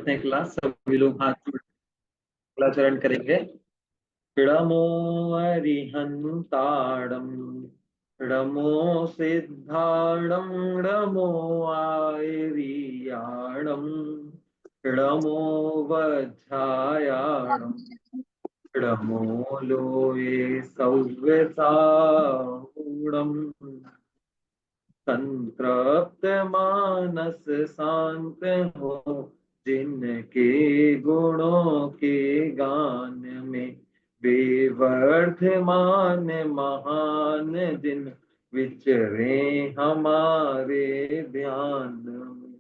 करते हैं क्लास। सभी लोग हाथ जोड़ मंगलाचरण करेंगे। णमो अरिहंताणं णमो सिद्धाणं णमो आयर्याणं णमो वज्रायाणं णमो लोये सव्यसाूणम् संतृप्त मानस शांत हो जिनके गुणों के गान में बेवर्धमान महान दिन विचरे हमारे ध्यान में।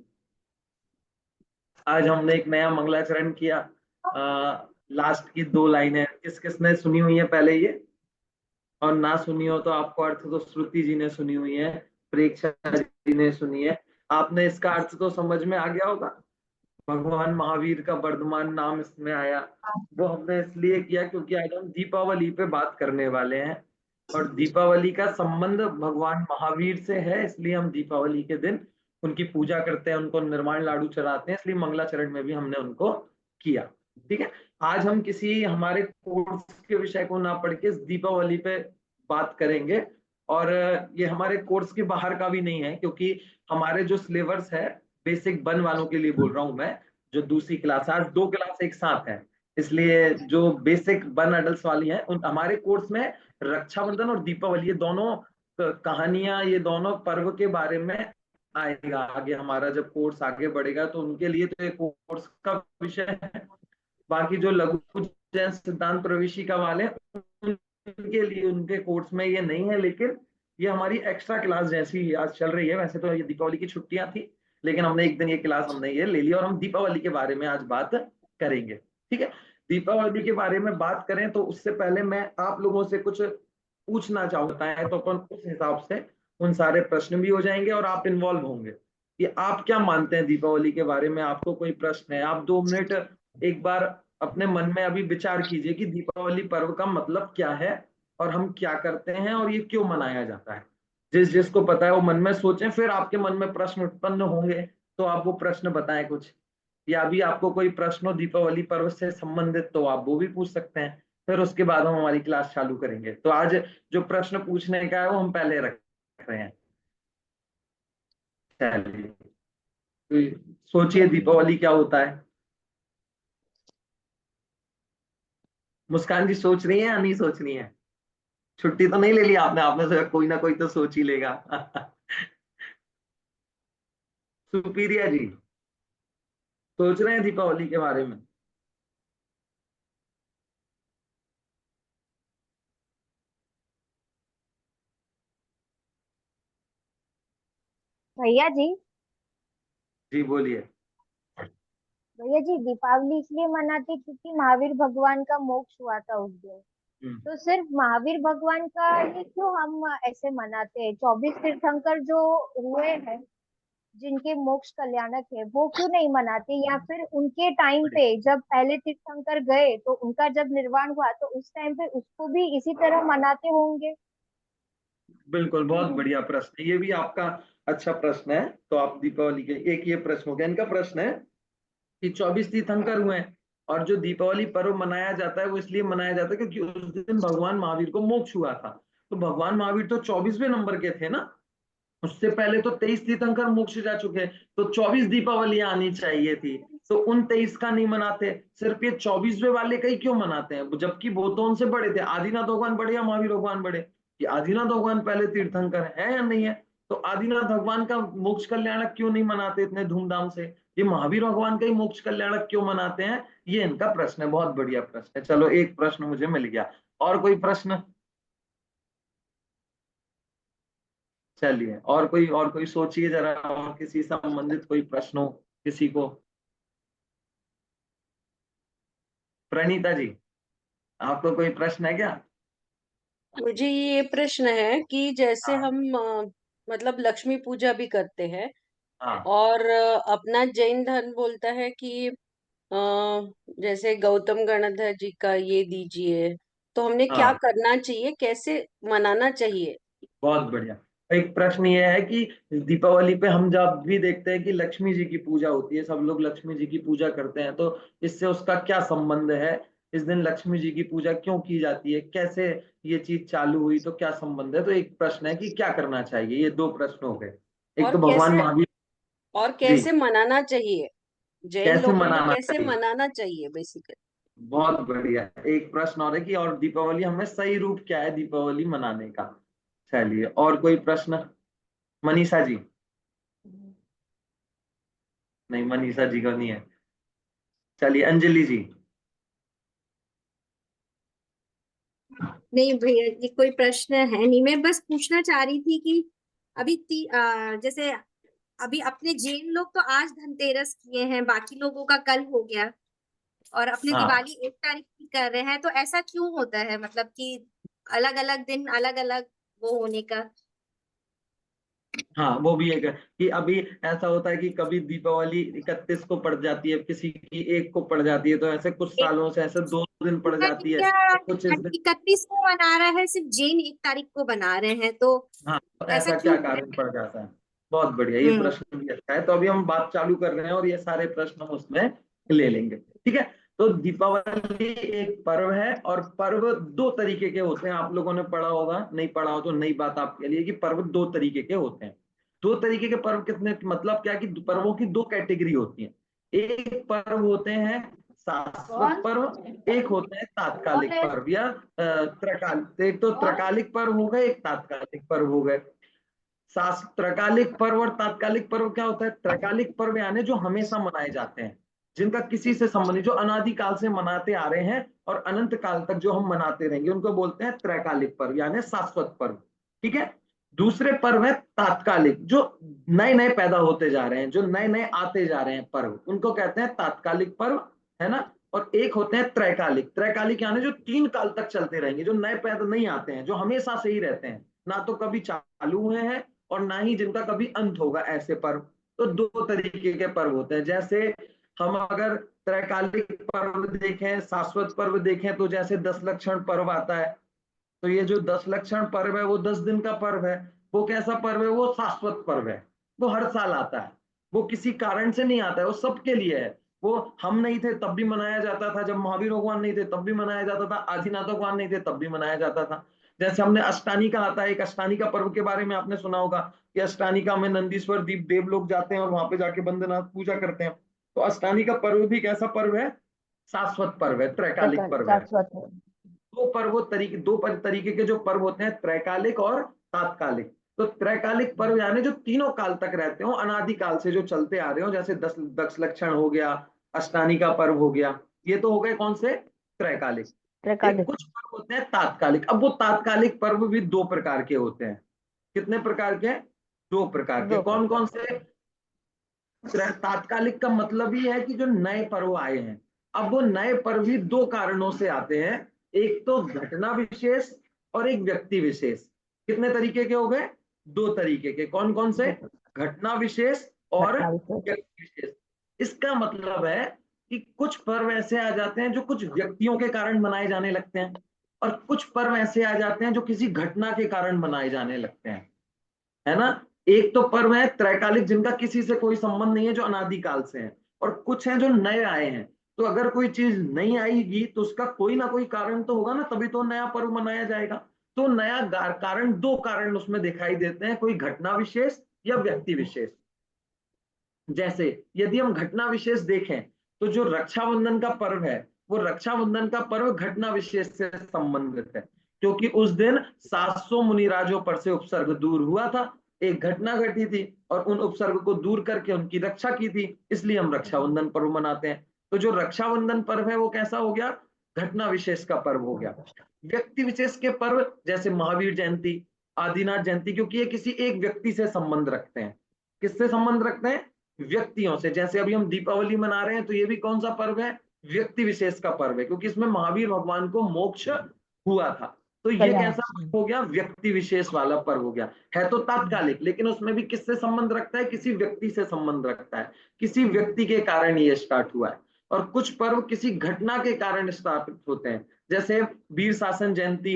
आज हमने एक नया मंगलाचरण किया। लास्ट की 2 लाइनें किस किसने सुनी हुई है पहले ये, और ना सुनी हो तो आपको अर्थ तो श्रुति जी ने सुनी हुई है, प्रेक्षा जी ने सुनी है। आपने इसका अर्थ तो समझ में आ गया होगा। भगवान महावीर का वर्धमान नाम इसमें आया, वो हमने इसलिए किया क्योंकि आज हम दीपावली पे बात करने वाले हैं और दीपावली का संबंध भगवान महावीर से है, इसलिए हम दीपावली के दिन उनकी पूजा करते हैं, उनको निर्माण लाडू चढ़ाते हैं, इसलिए मंगलाचरण में भी हमने उनको किया। ठीक है, आज हम किसी हमारे कोर्स के विषय को ना पढ़ के दीपावली पे बात करेंगे। और ये हमारे कोर्स के बाहर का भी नहीं है, क्योंकि हमारे जो सिलेबस है बेसिक वन वालों के लिए बोल रहा हूं मैं, जो दूसरी क्लास, आज 2 क्लास एक साथ है, इसलिए जो बेसिक वन एडल्ट वाली है उन हमारे कोर्स में रक्षाबंधन और दीपावली ये दोनों कहानियां, ये दोनों पर्व के बारे में आएगा। आगे हमारा जब कोर्स आगे बढ़ेगा तो उनके लिए तो ये कोर्स का विषय है। बाकी जो लघु जैन सिद्धांत प्रवेशिका वाले उनके लिए उनके कोर्स में ये नहीं है, लेकिन ये हमारी एक्स्ट्रा क्लास जैसी आज चल रही है। वैसे तो ये दीपावली की छुट्टियां थी, लेकिन हमने एक दिन ये क्लास हमने ये ले ली और हम दीपावली के बारे में आज बात करेंगे। ठीक है, दीपावली के बारे में बात करें तो उससे पहले मैं आप लोगों से कुछ पूछना चाहता है, तो अपन उस हिसाब से उन सारे प्रश्न भी हो जाएंगे और आप इन्वॉल्व होंगे कि आप क्या मानते हैं दीपावली के बारे में। आपको कोई प्रश्न है, आप 2 मिनट एक बार अपने मन में अभी विचार कीजिए कि दीपावली पर्व का मतलब क्या है और हम क्या करते हैं और ये क्यों मनाया जाता है। जिस जिसको पता है वो मन में सोचें, फिर आपके मन में प्रश्न उत्पन्न होंगे तो आप वो प्रश्न बताएं कुछ, या अभी आपको कोई प्रश्न हो दीपावली पर्व से संबंधित तो आप वो भी पूछ सकते हैं। फिर उसके बाद हम हमारी क्लास चालू करेंगे। तो आज जो प्रश्न पूछने का है वो हम पहले रख रहे हैं। चलिए, तो सोचिए दीपावली क्या होता है। मुस्कान जी सोच रही है या नहीं सोच रही है? छुट्टी तो नहीं ले ली आपने, आपने से कोई ना कोई तो सोच ही लेगा। सुपीरिया जी सोच रहे हैं दीपावली के बारे में? भैया जी। जी बोलिए। भैया जी, दीपावली इसलिए मनाते क्योंकि महावीर भगवान का मोक्ष हुआ था उस दिन। हम्म, तो सिर्फ महावीर भगवान का ही क्यों हम ऐसे मनाते हैं? 24 तीर्थंकर जो हुए हैं, जिनके मोक्ष कल्याणक है, वो क्यों नहीं मनाते? या फिर उनके टाइम बढ़िया, पे जब पहले तीर्थंकर गए तो उनका जब निर्वाण हुआ तो उस टाइम पे उसको भी इसी तरह मनाते होंगे। बिल्कुल, बहुत बढ़िया प्रश्न है, ये भी आपका अच्छा प्रश्न है। तो आप दीपावली के एक ये प्रश्न हो गया। इनका प्रश्न है कि 24 तीर्थंकर हुए हैं और जो दीपावली पर्व मनाया जाता है वो इसलिए मनाया जाता है क्योंकि उस दिन भगवान महावीर को मोक्ष हुआ था। तो भगवान महावीर तो 24वें नंबर के थे ना, उससे पहले तो 23 तीर्थंकर मोक्ष जा चुके हैं, तो 24 दीपावलियां आनी चाहिए थी। तो उन 23 का नहीं मनाते, सिर्फ ये 24वें वाले का ही क्यों मनाते हैं, जबकि वो तो उनसे बड़े थे। आदिनाथ भगवान बड़े या महावीर भगवान बड़े? कि आदिनाथ भगवान पहले तीर्थंकर है या नहीं है? तो आदिनाथ भगवान का मोक्ष कल्याणक क्यों नहीं मनाते इतने धूमधाम से? ये महावीर भगवान का ही मोक्ष कल्याणक क्यों मनाते हैं? ये इनका प्रश्न है, बहुत बढ़िया प्रश्न है। चलो एक प्रश्न मुझे मिल गया। और कोई प्रश्न? चलिए, और कोई सोचिए जरा, और किसी संबंधित कोई प्रश्न हो किसी को। प्रणीता जी, आपको कोई प्रश्न है क्या? मुझे ये प्रश्न है कि जैसे हाँ। हम मतलब लक्ष्मी पूजा भी करते हैं हाँ। और अपना जैन धर्म बोलता है कि जैसे गौतम गणधर जी का ये दीजिए, तो हमने क्या हाँ, करना चाहिए, कैसे मनाना चाहिए? बहुत बढ़िया। एक प्रश्न ये है कि दीपावली पे हम जब भी देखते हैं कि लक्ष्मी जी की पूजा होती है, सब लोग लक्ष्मी जी की पूजा करते हैं, तो इससे उसका क्या संबंध है? इस दिन लक्ष्मी जी की पूजा क्यों की जाती है? कैसे ये चीज चालू हुई? तो क्या संबंध है? तो एक प्रश्न है कि क्या करना चाहिए। ये दो प्रश्न हो गए। एक और तो भगवान कैसे महावीर और जी, कैसे मनाना चाहिए, जैन कैसे लोगों को मनाना कैसे चाहिए? मनाना चाहिए बेसिकली। बहुत बढ़िया। एक प्रश्न और है कि और दीपावली हमें सही रूप क्या है दीपावली मनाने का? चलिए, और कोई प्रश्न? मनीषा जी? नहीं, मनीषा जी को नहीं है। चलिए, अंजलि जी। नहीं भैया, ये कोई प्रश्न है नहीं। मैं बस पूछना चाह रही थी कि जैसे अभी अपने जैन लोग तो आज धनतेरस किए हैं, बाकी लोगों का कल हो गया, और अपने हाँ दिवाली 1 तारीख की कर रहे हैं, तो ऐसा क्यों होता है? मतलब कि अलग अलग दिन, अलग अलग वो होने का। हाँ, वो भी एक है कि अभी ऐसा होता है कि कभी दीपावली 31 को पड़ जाती है, किसी की 1 को पड़ जाती है, तो ऐसे कुछ एक सालों से ऐसे 2 दिन पड़ जाती है, क्या तो कुछ इस दिन। 31 को मना रहा है, सिर्फ जैन 1 तारीख को बना रहे हैं, तो हाँ, तो ऐसा ऐसा क्या क्यों हो कारण रहा पड़ जाता है? बहुत बढ़िया, है? ये प्रश्न भी अच्छा है। तो अभी हम बात चालू कर रहे हैं और ये सारे प्रश्न हम उसमें ले लेंगे, ठीक है? तो दीपावली एक पर्व है, और पर्व दो तरीके के होते हैं। आप लोगों ने पढ़ा होगा, नहीं पढ़ा हो तो नई बात आपके लिए कि पर्व दो तरीके के होते हैं। दो तरीके के पर्व कितने, मतलब क्या कि पर्वों की दो कैटेगरी होती है। एक पर्व होते हैं शाश्वत पर्व, एक होते हैं तात्कालिक पर्व या त्रकाल। एक तो त्रकालिक पर्व हो गए, एक तात्कालिक पर्व हो गए। त्रकालिक पर्व और तात्कालिक पर्व क्या होता है? त्रकालिक पर्व यानी जो हमेशा मनाए जाते हैं, जिनका किसी से संबंधित, जो अनादिकाल से मनाते आ रहे हैं और अनंत काल तक जो हम मनाते रहेंगे, उनको बोलते हैं त्रैकालिक पर्व यानी शाश्वत पर्व, ठीक है? दूसरे पर्व है तात्कालिक, जो नए नए पैदा होते जा रहे हैं, जो नए नए आते जा रहे हैं पर्व, उनको कहते हैं तात्कालिक पर्व, है ना? और एक होते हैं त्रैकालिक। त्रैकालिक यानी जो 3 काल तक चलते रहेंगे, जो नए पैदा नहीं आते हैं, जो हमेशा से ही रहते हैं, ना तो कभी चालू हुए हैं और ना ही जिनका कभी अंत होगा, ऐसे पर्व। तो दो तरीके के पर्व होते हैं। जैसे हम अगर त्रैकालिक पर्व देखें, शाश्वत पर्व देखें, तो जैसे 10 लक्षण पर्व आता है, तो ये जो 10 लक्षण पर्व है वो 10 दिन का पर्व है। वो कैसा पर्व है? वो शाश्वत पर्व है। वो हर साल आता है, वो किसी कारण से नहीं आता है, वो सबके लिए है। वो हम नहीं थे तब भी मनाया जाता था, जब महावीर भगवान नहीं थे तब भी मनाया जाता था, आदिनाथ भगवान नहीं थे तब भी मनाया जाता था। जैसे हमने अष्टानी का आता है, एक अष्टानी का पर्व के बारे में आपने सुना होगा कि अष्टानिका में नंदीश्वर दीप देव लोग जाते हैं और वहां पे जाके बंदनाथ पूजा करते हैं। तो अष्टानी का पर्व भी कैसा पर्व है? शाश्वत पर्व है, त्रैकालिक पर्व है। शाश्वत है। दो तरीके के जो पर्व होते हैं, त्रैकालिक और तात्कालिक। तो त्रैकालिक पर्व यानी जो 3 काल तक रहते हो, अनादिकाल से जो चलते आ रहे हो, जैसे 10 लक्षण हो गया, अष्टानी का पर्व हो गया, ये तो हो गए कौन से? त्रैकालिक। एक त्रैकालिक। कुछ पर्व होते हैं तात्कालिक। अब वो तात्कालिक पर्व भी दो प्रकार के होते हैं। कितने प्रकार के? दो प्रकार के। दो कौन प्रकार। कौन से? तात्कालिक का मतलब ही है कि जो नए पर्व आए हैं। अब वो नए पर्व भी दो कारणों से आते हैं। एक तो घटना विशेष और एक व्यक्ति विशेष। कितने तरीके के हो गए? दो तरीके के। कौन कौन से? दो प्रकार। घटना विशेष और घटना विशेष। व्यक्ति विशेष। इसका मतलब है कि कुछ पर्व ऐसे आ जाते हैं जो कुछ व्यक्तियों के कारण मनाए जाने लगते हैं, और कुछ पर्व ऐसे आ जाते हैं जो किसी घटना के कारण मनाए जाने लगते हैं, है ना? एक तो पर्व है त्रैकालिक, जिनका किसी से कोई संबंध नहीं है, जो अनादिकाल से है, और कुछ हैं जो नए आए हैं। तो अगर कोई चीज नहीं आएगी तो उसका कोई ना कोई कारण तो होगा ना, तभी तो नया पर्व मनाया जाएगा। तो नया कारण, दो कारण उसमें दिखाई देते हैं, कोई घटना विशेष या व्यक्ति विशेष। जैसे यदि हम घटना विशेष देखें, तो जो रक्षाबंधन का पर्व है, वो रक्षाबंधन का पर्व घटना विशेष से संबंधित है, क्योंकि उस दिन 700 मुनिराजों पर से उपसर्ग दूर हुआ था। एक घटना घटी थी और उन उपसर्ग को दूर करके उनकी रक्षा की थी, इसलिए हम रक्षाबंधन पर्व मनाते हैं। तो जो रक्षाबंधन पर्व है वो कैसा हो गया? घटना विशेष का पर्व हो गया। व्यक्ति विशेष के पर्व जैसे महावीर जयंती, आदिनाथ जयंती, क्योंकि ये किसी एक व्यक्ति से संबंध रखते हैं। किससे संबंध रखते हैं? व्यक्तियों से। जैसे अभी हम दीपावली मना रहे हैं, तो ये भी कौन सा पर्व है? व्यक्ति विशेष का पर्व है, क्योंकि इसमें महावीर भगवान को मोक्ष हुआ था। तो ये कल्याण। कैसा पर्व हो गया? व्यक्ति विशेष वाला पर्व हो गया। है तो तात्कालिक, लेकिन उसमें भी किससे संबंध रखता है? किसी व्यक्ति से संबंध रखता है, किसी व्यक्ति के कारण ये स्टार्ट हुआ है। और कुछ पर्व किसी घटना के कारण स्थापित होते हैं, जैसे वीर शासन जयंती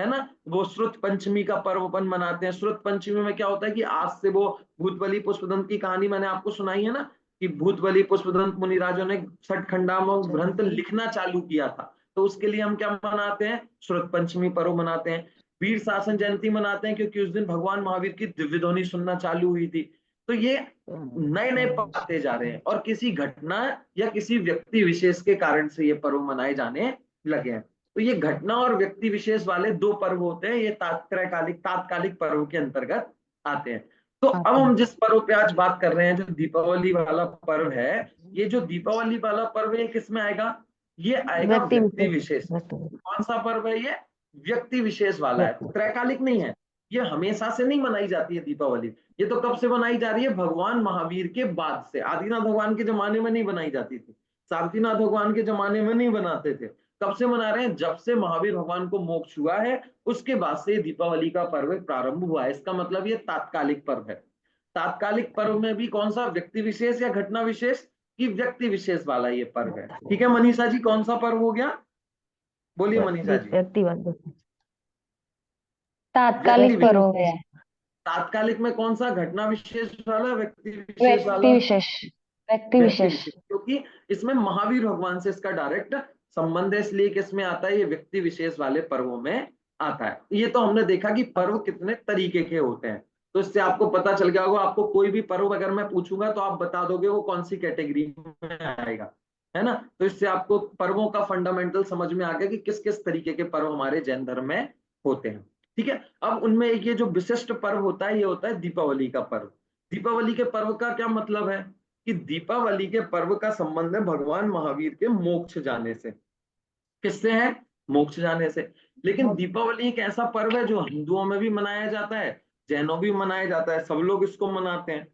है ना। वो श्रुत पंचमी का पर्व अपन मनाते हैं। श्रुत पंचमी में क्या होता है कि आज से वो भूतबली पुष्पदंत की कहानी मैंने आपको सुनाई है ना, कि भूतबली पुष्पदंत मुनिराजों ने छठखंडात्मक ग्रंथ लिखना चालू किया था, तो उसके लिए हम क्या मनाते हैं, श्रुत पंचमी पर्व मनाते हैं। वीर शासन जयंती मनाते हैं क्योंकि उस दिन भगवान महावीर की दिव्य ध्वनि सुनना चालू हुई थी। तो ये नए नए पाते जा रहे हैं और किसी घटना या किसी व्यक्ति विशेष के कारण से ये पर्व मनाए जाने लगे हैं। तो ये घटना और व्यक्ति विशेष वाले दो पर्व होते हैं, ये तात्कालिक पर्व के अंतर्गत आते हैं। तो अब हम जिस पर्व पे आज बात कर रहे हैं, जो दीपावली वाला पर्व है, ये जो दीपावली वाला पर्व है किस में आएगा, ये आएगा व्यक्ति विशेष। कौन सा पर्व है ये, व्यक्ति विशेष वाला है, त्रैकालिक नहीं है। ये हमेशा से नहीं मनाई जाती है दीपावली, ये तो कब से मनाई जा रही है, भगवान महावीर के बाद से। आदिनाथ भगवान के जमाने में नहीं बनाई जाती थी, शांतिनाथ भगवान के जमाने में नहीं बनाते थे। कब से मना रहे हैं, जब से महावीर भगवान को मोक्ष हुआ है उसके बाद से दीपावली का पर्व प्रारंभ हुआ है। इसका मतलब ये तात्कालिक पर्व है। तात्कालिक पर्व में भी कौन सा, व्यक्ति विशेष या घटना विशेष, की व्यक्ति विशेष वाला ये पर्व है। ठीक है मनीषा जी, कौन सा पर्व हो गया, बोलिए मनीषा जी। तात्कालिक पर्व है। तात्कालिक में कौन सा, घटना विशेष वाला, व्यक्ति विशेष वाला, व्यक्ति विशेष। क्योंकि इसमें महावीर भगवान से इसका डायरेक्ट संबंध है, इसलिए किसमें आता है, ये व्यक्ति विशेष वाले पर्वों में आता है। ये तो हमने देखा कि पर्व कितने तरीके के होते हैं, तो इससे आपको पता चल गया होगा। आपको कोई भी पर्व अगर मैं पूछूंगा तो आप बता दोगे वो कौन सी कैटेगरी में आएगा, है ना। तो इससे आपको पर्वों का फंडामेंटल समझ में आ गया कि किस किस तरीके के पर्व हमारे जैन धर्म में होते हैं। ठीक है, अब उनमें एक ये जो विशिष्ट पर्व होता है, ये होता है दीपावली का पर्व। दीपावली के पर्व का क्या मतलब है कि दीपावली के पर्व का संबंध है भगवान महावीर के मोक्ष जाने से। किससे है, मोक्ष जाने से। लेकिन दीपावली एक ऐसा पर्व है जो हिंदुओं में भी मनाया जाता है, जैनों भी मनाया जाता है, सब लोग इसको मनाते हैं,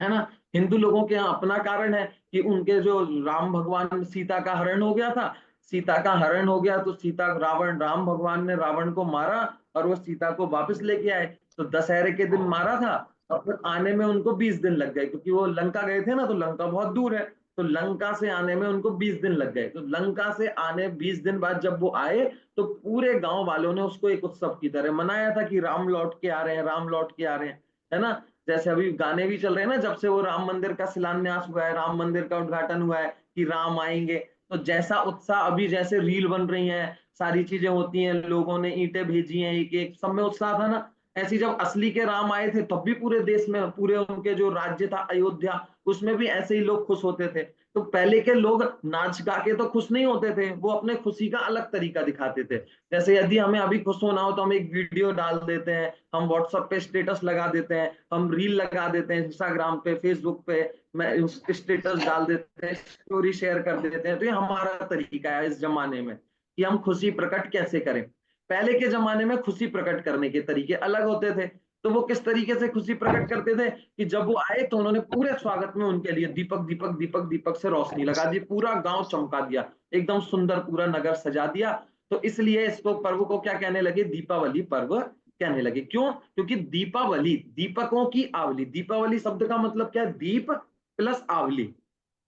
है ना। हिंदू लोगों के यहाँ अपना कारण है कि उनके जो राम भगवान, सीता का हरण हो गया था, सीता का हरण हो गया तो सीता, राम भगवान ने रावण को मारा और वो सीता को वापस लेके आए। तो दशहरे के दिन मारा था और फिर आने में उनको 20 दिन लग गए, क्योंकि वो लंका गए थे ना, तो लंका बहुत दूर है, तो लंका से आने में उनको 20 दिन लग गए। तो लंका से आने 20 दिन बाद जब वो आए तो पूरे गांव वालों ने उसको एक उत्सव की तरह मनाया था कि राम लौट के आ रहे हैं, राम लौट के आ रहे हैं, है ना। जैसे अभी गाने भी चल रहे हैं ना, जब से वो राम मंदिर का शिलान्यास हुआ है, राम मंदिर का उद्घाटन हुआ है कि राम आएंगे, तो जैसा उत्साह अभी, जैसे रील बन रही हैं, सारी चीजें होती हैं, लोगों ने ईंटें भेजी हैं, एक एक, सब में उत्साह था ना। ऐसी जब असली के राम आए थे तब भी पूरे देश में, पूरे उनके जो राज्य था अयोध्या, उसमें भी ऐसे ही लोग खुश होते थे। तो पहले के लोग नाच गा के तो खुश नहीं होते थे, वो अपने खुशी का अलग तरीका दिखाते थे। जैसे यदि हमें अभी खुश होना हो तो हम एक वीडियो डाल देते हैं, हम व्हाट्सएप पे स्टेटस लगा देते हैं, हम रील लगा देते हैं, इंस्टाग्राम पे, फेसबुक पे मैं स्टेटस डाल देते हैं, स्टोरी शेयर कर देते हैं। तो ये हमारा तरीका है इस जमाने में कि हम खुशी प्रकट कैसे करें। पहले के जमाने में खुशी प्रकट करने के तरीके अलग होते थे। तो वो किस तरीके से खुशी प्रकट करते थे कि जब वो आए तो उन्होंने पूरे स्वागत में उनके लिए दीपक दीपक दीपक दीपक से रोशनी लगा दी, पूरा गांव चमका दिया, एकदम सुंदर पूरा नगर सजा दिया। तो इसलिए इसको, पर्व को क्या कहने लगे, दीपावली पर्व कहने लगे। क्यों, क्योंकि दीपावली, दीपकों की आवली, दीपावली शब्द का मतलब क्या है, दीप प्लस आवली।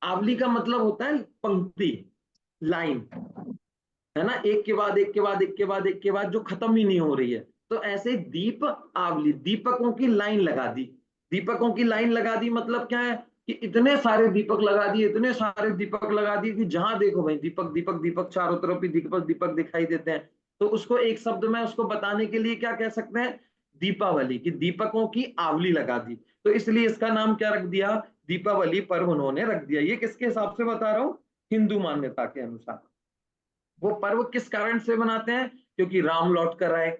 आवली का मतलब होता है पंक्ति, लाइन, है ना, एक के बाद एक के बाद एक के बाद एक के बाद जो खत्म ही नहीं हो रही है। तो ऐसे दीप आवली, दीपकों की लाइन लगा दी। दीपकों की लाइन लगा दी मतलब क्या है कि इतने सारे दीपक लगा दिए, इतने सारे दीपक लगा दिए कि जहां देखो भाई दीपक दीपक दीपक, चारों तरफ ही दीपक दीपक दिखाई देते हैं। तो उसको एक शब्द में उसको बताने के लिए क्या कह सकते हैं, दीपावली, की दीपकों की आवली लगा दी। तो इसलिए इसका नाम क्या रख दिया, दीपावली पर्व उन्होंने रख दिया। ये किसके हिसाब से बता रहा हूं, हिंदू मान्यता के अनुसार। वो पर्व किस कारण से मनाते हैं, क्योंकि राम लौट कर आए।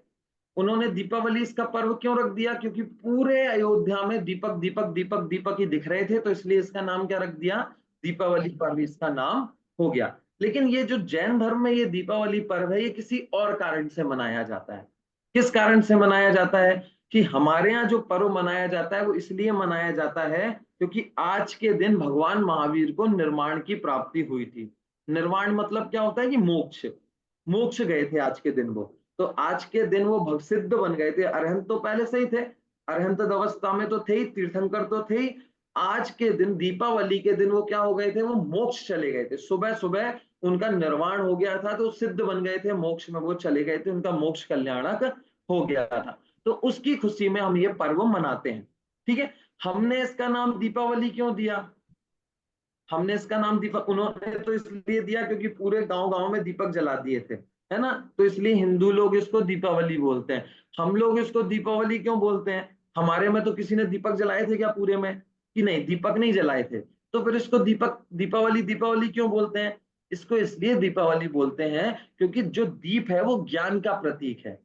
उन्होंने दीपावली इसका पर्व क्यों रख दिया, क्योंकि पूरे अयोध्या में दीपक दीपक दीपक दीपक ही दिख रहे थे, तो इसलिए इसका नाम क्या रख दिया, दीपावली पर्व इसका नाम हो गया। लेकिन ये जो जैन धर्म में ये दीपावली पर्व है, ये किसी और कारण से मनाया जाता है। किस कारण से मनाया जाता है, कि हमारे यहाँ जो पर्व मनाया जाता है वो इसलिए मनाया जाता है क्योंकि आज के दिन भगवान महावीर को निर्वाण की प्राप्ति हुई थी। निर्वाण मतलब क्या होता है कि मोक्ष, मोक्ष गए थे आज के दिन वो। तो आज के दिन वो सिद्ध बन गए थे। अरहंत तो पहले से ही थे, अरहंत अवस्था में तो थे ही, तीर्थंकर तो थे ही, आज के दिन, दीपावली के दिन वो क्या हो गए थे, वो मोक्ष चले गए थे। सुबह सुबह उनका निर्वाण हो गया था, तो सिद्ध बन गए थे, मोक्ष में वो चले गए थे, उनका मोक्ष कल्याणक हो गया था। तो उसकी खुशी में हम ये पर्व मनाते हैं। ठीक है, हमने इसका नाम दीपावली क्यों दिया? हमने इसका नाम दीपक, उन्होंने तो इसलिए दिया क्योंकि पूरे गांव गांव में दीपक जला दिए थे, है ना, तो इसलिए हिंदू लोग इसको दीपावली बोलते हैं। हम लोग इसको दीपावली क्यों बोलते हैं? हमारे में तो किसी ने दीपक जलाए थे क्या पूरे में? कि नहीं, दीपक नहीं जलाए थे। तो फिर इसको दीपक, दीपावली दीपावली क्यों बोलते हैं? इसको इसलिए दीपावली बोलते हैं क्योंकि जो दीप है वो ज्ञान का प्रतीक है।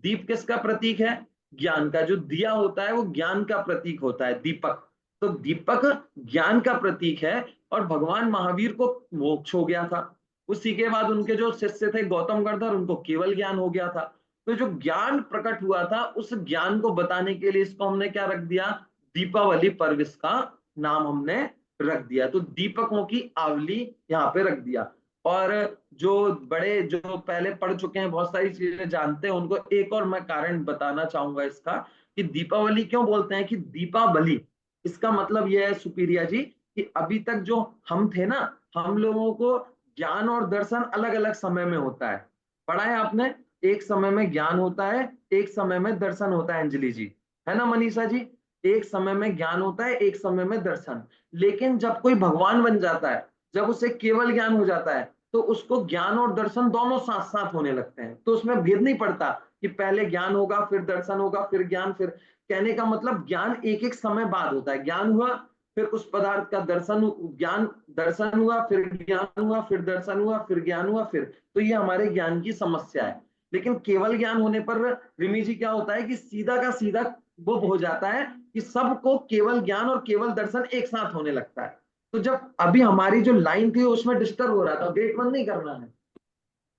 दीप किसका प्रतीक है? ज्ञान का। जो दिया होता है वो ज्ञान का प्रतीक होता है, दीपक। तो दीपक ज्ञान का प्रतीक है, और भगवान महावीर को मोक्ष हो गया था। उसी के बाद उनके जो शिष्य थे गौतम गणधर, उनको केवल ज्ञान हो गया था। तो जो ज्ञान प्रकट हुआ था, उस ज्ञान को बताने के लिए इसको हमने क्या रख दिया? दीपावली पर्व इसका नाम हमने रख दिया। तो दीपकों की आवली यहाँ पे रख दिया। और जो बड़े, जो पहले पढ़ चुके हैं, बहुत सारी चीजें जानते हैं, उनको एक और मैं कारण बताना चाहूंगा इसका, कि दीपावली क्यों बोलते हैं कि दीपावली। इसका मतलब यह है सुपीरिया जी, कि अभी तक जो हम थे ना, हम लोगों को ज्ञान और दर्शन अलग अलग समय में होता है। पढ़ा है आपने? एक समय में ज्ञान होता है, एक समय में दर्शन होता है, अंजलि जी, है ना मनीषा जी? एक समय में ज्ञान होता है, एक समय में दर्शन। लेकिन जब कोई भगवान बन जाता है, जब उसे केवल ज्ञान हो जाता है, तो उसको ज्ञान और दर्शन दोनों साथ साथ होने लगते हैं। तो उसमें भेद नहीं पड़ता कि पहले ज्ञान होगा फिर दर्शन होगा फिर ज्ञान फिर। कहने का मतलब ज्ञान एक एक समय बाद होता है। ज्ञान हुआ, फिर उस पदार्थ का दर्शन, ज्ञान, दर्शन हुआ, फिर ज्ञान हुआ, फिर दर्शन हुआ, फिर ज्ञान हुआ, फिर। तो ये हमारे ज्ञान की समस्या है। लेकिन केवल ज्ञान होने पर रिमी जी क्या होता है कि सीधा का सीधा वो हो जाता है कि सबको केवल ज्ञान और केवल दर्शन एक साथ होने लगता है। तो जब अभी हमारी जो लाइन थी उसमें डिस्टर्ब हो रहा था, गेट बंद नहीं करना है,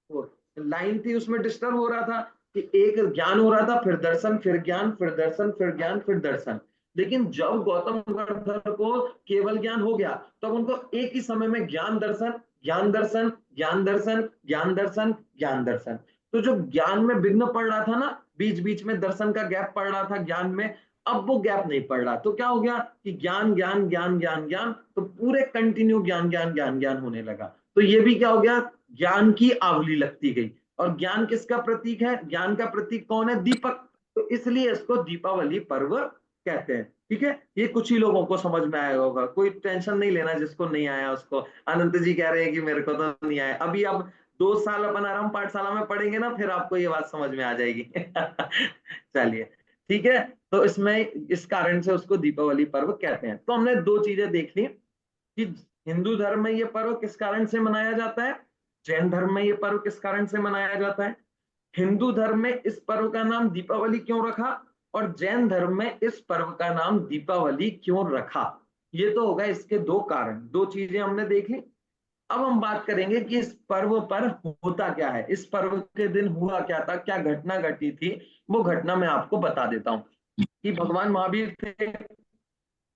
वो लाइन थी उसमें डिस्टर्ब हो रहा था कि एक ज्ञान हो रहा था, फिर दर्शन, फिर ज्ञान, फिर दर्शन, फिर ज्ञान, फिर दर्शन। लेकिन जब गौतम बुद्ध को केवल ज्ञान हो गया, तब उनको एक ही समय में ज्ञान दर्शन, ज्ञान दर्शन, ज्ञान दर्शन, ज्ञान दर्शन, ज्ञान दर्शन। तो जो ज्ञान में विघ्न पड़ रहा था ना, बीच बीच में दर्शन का गैप पड़ रहा था ज्ञान में, अब वो गैप नहीं पड़ रहा। तो क्या हो गया कि ज्ञान ज्ञान ज्ञान ज्ञान ज्ञान, तो पूरे कंटिन्यू ज्ञान ज्ञान ज्ञान ज्ञान होने लगा। तो ये भी क्या हो गया? ज्ञान की आवली लगती गई। और ज्ञान किसका प्रतीक है? ज्ञान का प्रतीक कौन है? दीपक। तो इसलिए इसको दीपावली पर्व कहते हैं। ठीक है, ये कुछ ही लोगों को समझ में आया होगा, कोई टेंशन नहीं लेना जिसको नहीं आया उसको। अनंत जी कह रहे हैं कि मेरे को तो नहीं आया अभी। अब 2 साल अपन आराम पाठशाला में पढ़ेंगे ना, फिर आपको ये बात समझ में आ जाएगी। चलिए, ठीक है। तो इसमें इस कारण से उसको दीपावली पर्व कहते हैं। तो हमने 2 चीजें देख ली कि हिंदू धर्म में ये पर्व किस कारण से मनाया जाता है, जैन धर्म में ये पर्व किस कारण से मनाया जाता है, हिंदू धर्म में इस पर्व का नाम दीपावली क्यों रखा, और जैन धर्म में इस पर्व का नाम दीपावली क्यों रखा। ये तो होगा इसके 2 कारण। 2 चीजें हमने देख ली। अब हम बात करेंगे कि इस पर्व पर होता क्या है, इस पर्व के दिन हुआ क्या था, क्या घटना घटी थी। वो घटना मैं आपको बता देता हूँ कि भगवान महावीर थे।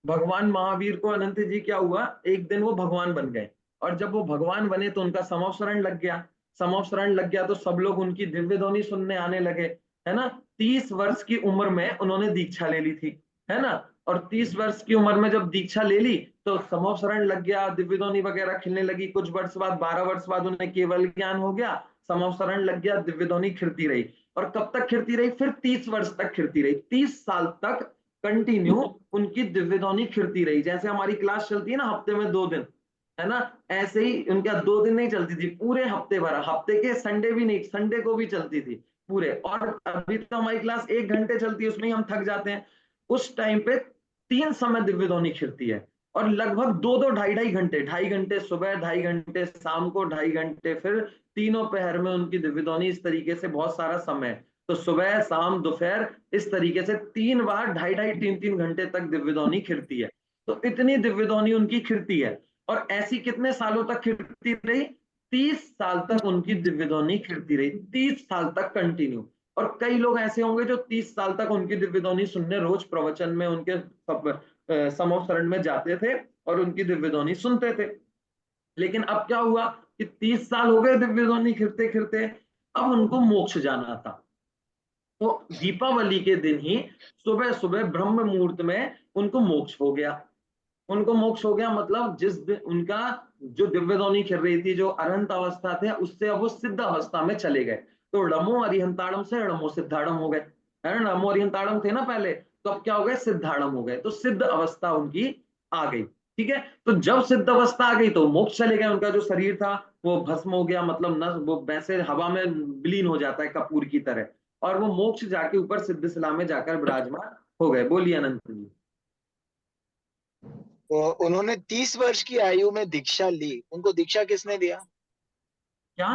भगवान महावीर को अनंत जी क्या हुआ, एक दिन वो भगवान बन गए। और जब वो भगवान बने तो उनका समवसरण लग गया। समवसरण लग गया तो सब लोग उनकी दिव्य ध्वनि सुनने आने लगे, है ना। 30 वर्ष की उम्र में उन्होंने दीक्षा ले ली थी, है ना। और 30 वर्ष की उम्र में जब दीक्षा ले ली तो समवसरण लग गया, दिव्य ध्वनि वगैरह खिलने लगी। कुछ वर्ष बाद, 12 वर्ष बाद उन्हें केवल ज्ञान हो गया, समवसरण लग गया, दिव्य ध्वनि खिलती रही। और कब तक खिलती रही? फिर 30 वर्ष तक खिलती रही। 30 साल तक कंटिन्यू उनकी दिव्य ध्वनि खिलती रही। जैसे हमारी क्लास चलती है ना हफ्ते में 2 दिन, है ना, ऐसे ही उनका 2 दिन नहीं चलती थी, पूरे हफ्ते भर, हफ्ते के संडे भी नहीं, संडे को भी चलती थी पूरे। और अभी तो हमारी क्लास 1 घंटे चलती है, उसमें ही हम थक जाते हैं। उस टाइम पे 3 समय दिव्य ध्वनि खिलती है। और लगभग 2-2, 2.5-2.5 घंटे, 2.5 घंटे सुबह, 2.5 घंटे शाम को, 2.5 घंटे फिर तीनों पहर में उनकी दिव्य ध्वनि। इस तरीके से बहुत सारा समय, तो सुबह शाम दोपहर, इस तरीके से 3 बार 2.5-2.5, 3-3 घंटे तक दिव्य ध्वनि खिलती है। तो इतनी दिव्य ध्वनि उनकी खिलती है। और ऐसी कितने सालों तक खिलती रही? 30 साल तक उनकी दिव्य ध्वनि खिलती रही, 30 साल तक कंटिन्यू। और कई लोग ऐसे होंगे जो 30 साल तक उनकी दिव्य ध्वनि सुनने रोज प्रवचन में उनके समवसरण में जाते थे और उनकी दिव्य ध्वनि सुनते थे। लेकिन अब क्या हुआ कि 30 साल हो गए दिव्य ध्वनि खिलते खिलते, अब उनको मोक्ष जाना था। तो दीपावली के दिन ही सुबह सुबह ब्रह्म मुहूर्त में उनको मोक्ष हो गया। उनको मोक्ष हो गया, मतलब जिस दिन उनका जो दिव्य ध्वनि खिल रही थी, जो अरहंत अवस्था थे, उससे अब वो सिद्ध अवस्था में चले गए। तो णमो अरिहंताड़म से णमो सिद्धाड़म हो गए, है ना। णमो अरिहंताड़म थे ना पहले, तो अब क्या हो गए, सिद्धाड़म हो गए, तो सिद्ध अवस्था उनकी आ गई। ठीक है, तो जब सिद्ध अवस्था आ गई तो मोक्ष चले गए। उनका जो शरीर था वो भस्म हो गया, मतलब न वो वैसे हवा में विलीन हो जाता है कपूर की तरह, और वो मोक्ष जाके ऊपर सिद्ध शिला में जाकर विराजमान हो गए। बोलिए अनंत जी। तो उन्होंने 30 वर्ष की आयु में दीक्षा ली, उनको दीक्षा किसने दिया? क्या?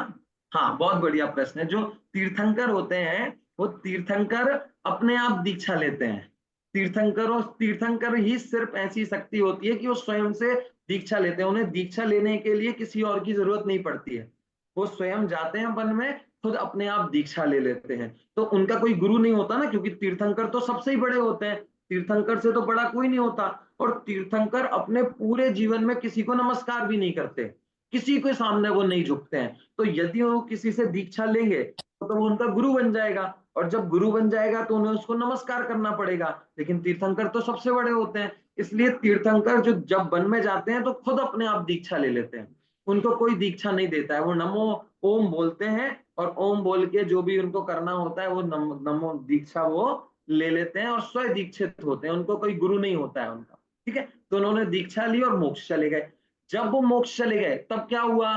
हाँ, बहुत बढ़िया प्रश्न है। जो तीर्थंकर होते हैं वो तीर्थंकर अपने आप दीक्षा लेते हैं। तीर्थंकर ही सिर्फ ऐसी शक्ति होती है कि वो स्वयं से दीक्षा लेते हैं। उन्हें दीक्षा लेने के लिए किसी और की जरूरत नहीं पड़ती है। वो स्वयं जाते हैं वन में, खुद अपने आप दीक्षा ले लेते हैं। तो उनका कोई गुरु नहीं होता ना, क्योंकि तीर्थंकर तो सबसे ही बड़े होते हैं, तीर्थंकर से तो बड़ा कोई नहीं होता। और तीर्थंकर अपने पूरे जीवन में किसी को नमस्कार भी नहीं करते, किसी के सामने वो नहीं झुकते हैं। तो यदि वो किसी से दीक्षा लेंगे तो वो उनका गुरु बन जाएगा, और जब गुरु बन जाएगा तो उन्हें उसको नमस्कार करना पड़ेगा। लेकिन तीर्थंकर तो सबसे बड़े होते हैं, इसलिए तीर्थंकर जो जब वन में जाते हैं तो खुद अपने आप दीक्षा ले लेते हैं। उनको कोई दीक्षा नहीं देता है, वो नमो ओम बोलते हैं, और ओम बोल के जो भी उनको करना होता है वो नमो दीक्षा वो ले लेते हैं, और स्वयं दीक्षित होते हैं। उनको कोई गुरु नहीं होता है उनका। ठीक है, तो उन्होंने दीक्षा ली और मोक्ष चले गए। जब वो मोक्ष चले गए तब क्या हुआ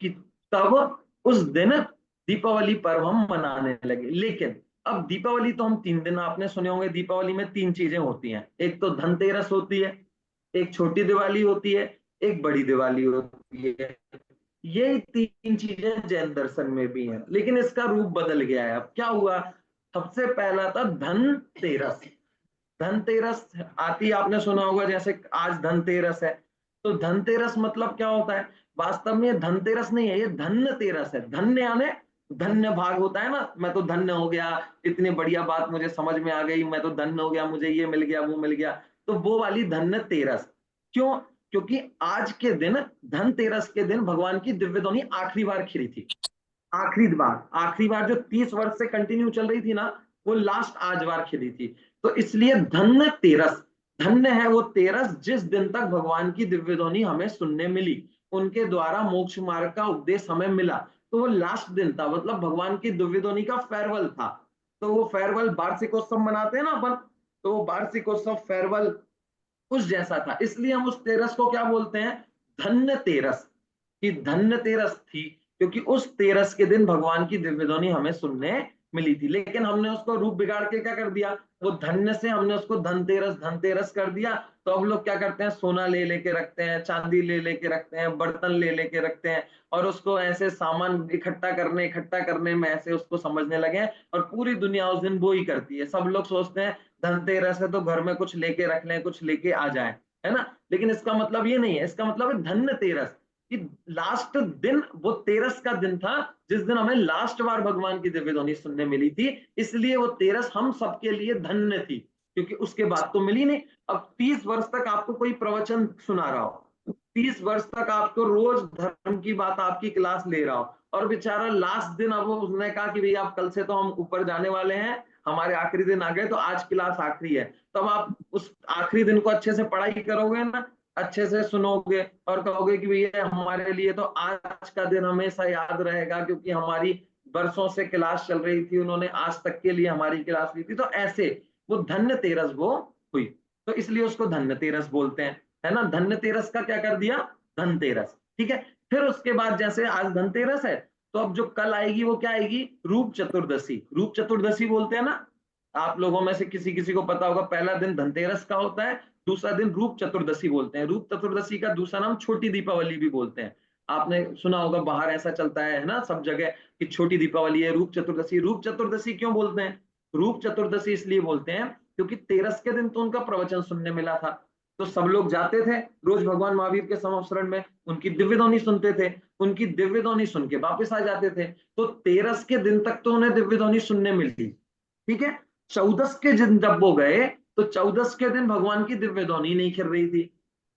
कि तब उस दिन दीपावली पर्व हम मनाने लगे। लेकिन अब दीपावली तो हम 3 दिन, आपने सुने होंगे दीपावली में 3 चीजें होती हैं। एक तो धनतेरस होती है, एक छोटी दिवाली होती है, एक बड़ी दिवाली होती है। ये 3 चीजें जैन दर्शन में भी हैं, लेकिन इसका रूप बदल गया है। अब क्या हुआ, सबसे पहला था धनतेरस। धनतेरस आती, आपने सुना होगा, जैसे आज धनतेरस है, तो धनतेरस मतलब क्या होता है, वास्तव में ये धनतेरस नहीं है, ये धन्य तेरस है। धन्य यानी धन्य भाग होता है ना, मैं तो धन्य हो गया, इतनी बढ़िया बात मुझे समझ में आ गई, मैं तो धन्य हो गया, मुझे ये मिल गया वो मिल गया, तो वो वाली धन्य तेरस। क्यों? क्योंकि आज के दिन, धनतेरस के दिन, भगवान की दिव्य ध्वनि आखिरी बार खिली थी। आखिरी बार जो 30 वर्ष से कंटिन्यू चल रही थी ना, वो लास्ट आज बार खिली थी। तो इसलिए धन्य तेरस, धन्य है वो तेरस जिस दिन तक भगवान की दिव्य ध्वनि हमें सुनने मिली, उनके द्वारा मोक्ष मार्ग का उपदेश हमें मिला। तो वो लास्ट दिन था, मतलब भगवान की दिव्य ध्वनि का फेयरवेल था। तो वो फेयरवेल, वार्षिकोत्सव मनाते हैं ना अपन, तो वो वार्षिकोत्सव फेयरवेल उस जैसा था। इसलिए हम उस तेरस को क्या बोलते हैं, धन्य तेरस, कि धन्य तेरस थी, क्योंकि उस तेरस के दिन भगवान की दिव्य ध्वनि हमें सुनने मिली थी। लेकिन हमने उसको रूप बिगाड़ के क्या कर दिया, वो धन्य से हमने उसको धनतेरस कर दिया। तो अब लोग क्या करते हैं, सोना ले लेके रखते हैं, चांदी ले लेके रखते हैं, बर्तन ले लेके रखते हैं, और उसको ऐसे सामान इकट्ठा करने में ऐसे उसको समझने लगे हैं। और पूरी दुनिया उस दिन वो ही करती है। सब लोग सोचते हैं धनतेरस है तो घर में कुछ लेके रख लें, कुछ लेके आ जाए, है ना। लेकिन इसका मतलब ये नहीं है, इसका मतलब है धन्य तेरस, कि लास्ट दिन वो तेरस का दिन था जिस दिन हमें लास्ट बार भगवान की दिव्य ध्वनि सुनने मिली थी। इसलिए वो तेरस हम सबके लिए धन्य थी, क्योंकि उसके बाद तो मिली नहीं। अब 30 वर्ष तक आपको कोई प्रवचन सुना रहा हो, 30 वर्ष तक आपको रोज धर्म की बात आपकी क्लास ले रहा हो, और बेचारा लास्ट दिन अब उसने कहा कि भैया आप कल से तो हम ऊपर जाने वाले हैं, हमारे आखिरी दिन आ गए, तो आज क्लास आखिरी है। तब आप उस आखिरी दिन को अच्छे से पढ़ाई करोगे ना, अच्छे से सुनोगे, और कहोगे कि भैया हमारे लिए तो आज का दिन हमेशा याद रहेगा, क्योंकि हमारी बरसों से क्लास चल रही थी, उन्होंने आज तक के लिए हमारी क्लास ली थी। तो ऐसे वो धन्य तेरस वो हुई, तो इसलिए उसको धन्य तेरस बोलते हैं, है ना। धन्य तेरस का क्या कर दिया, धनतेरस। ठीक है, फिर उसके बाद जैसे आज धनतेरस है, तो अब जो कल आएगी वो क्या आएगी, रूप चतुर्दशी। रूप चतुर्दशी बोलते हैं ना, आप लोगों में से किसी किसी को पता होगा, पहला दिन धनतेरस का होता है, दूसरा दिन रूप चतुर्दशी बोलते हैं। रूप चतुर्दशी का दूसरा नाम छोटी दीपावली भी बोलते हैं। आपने सुना होगा बाहर ऐसा चलता है ना सब जगह, कि छोटी दीपावली है, रूप चतुर्दशी। रूप चतुर्दशी क्यों बोलते हैं, रूप चतुर्दशी इसलिए बोलते हैं क्योंकि तेरस के दिन तो उनका प्रवचन सुनने मिला था, तो सब लोग जाते थे रोज भगवान महावीर के समवसरण में, उनकी दिव्य ध्वनि सुनते थे, उनकी दिव्य ध्वनि सुन के वापस आ जाते थे। तो तेरस के दिन तक तो उन्हें दिव्य ध्वनि सुनने मिलती, ठीक है। 14 के दिन जब वो गए, तो 14 के दिन भगवान की दिव्य ध्वनि नहीं खिल रही थी।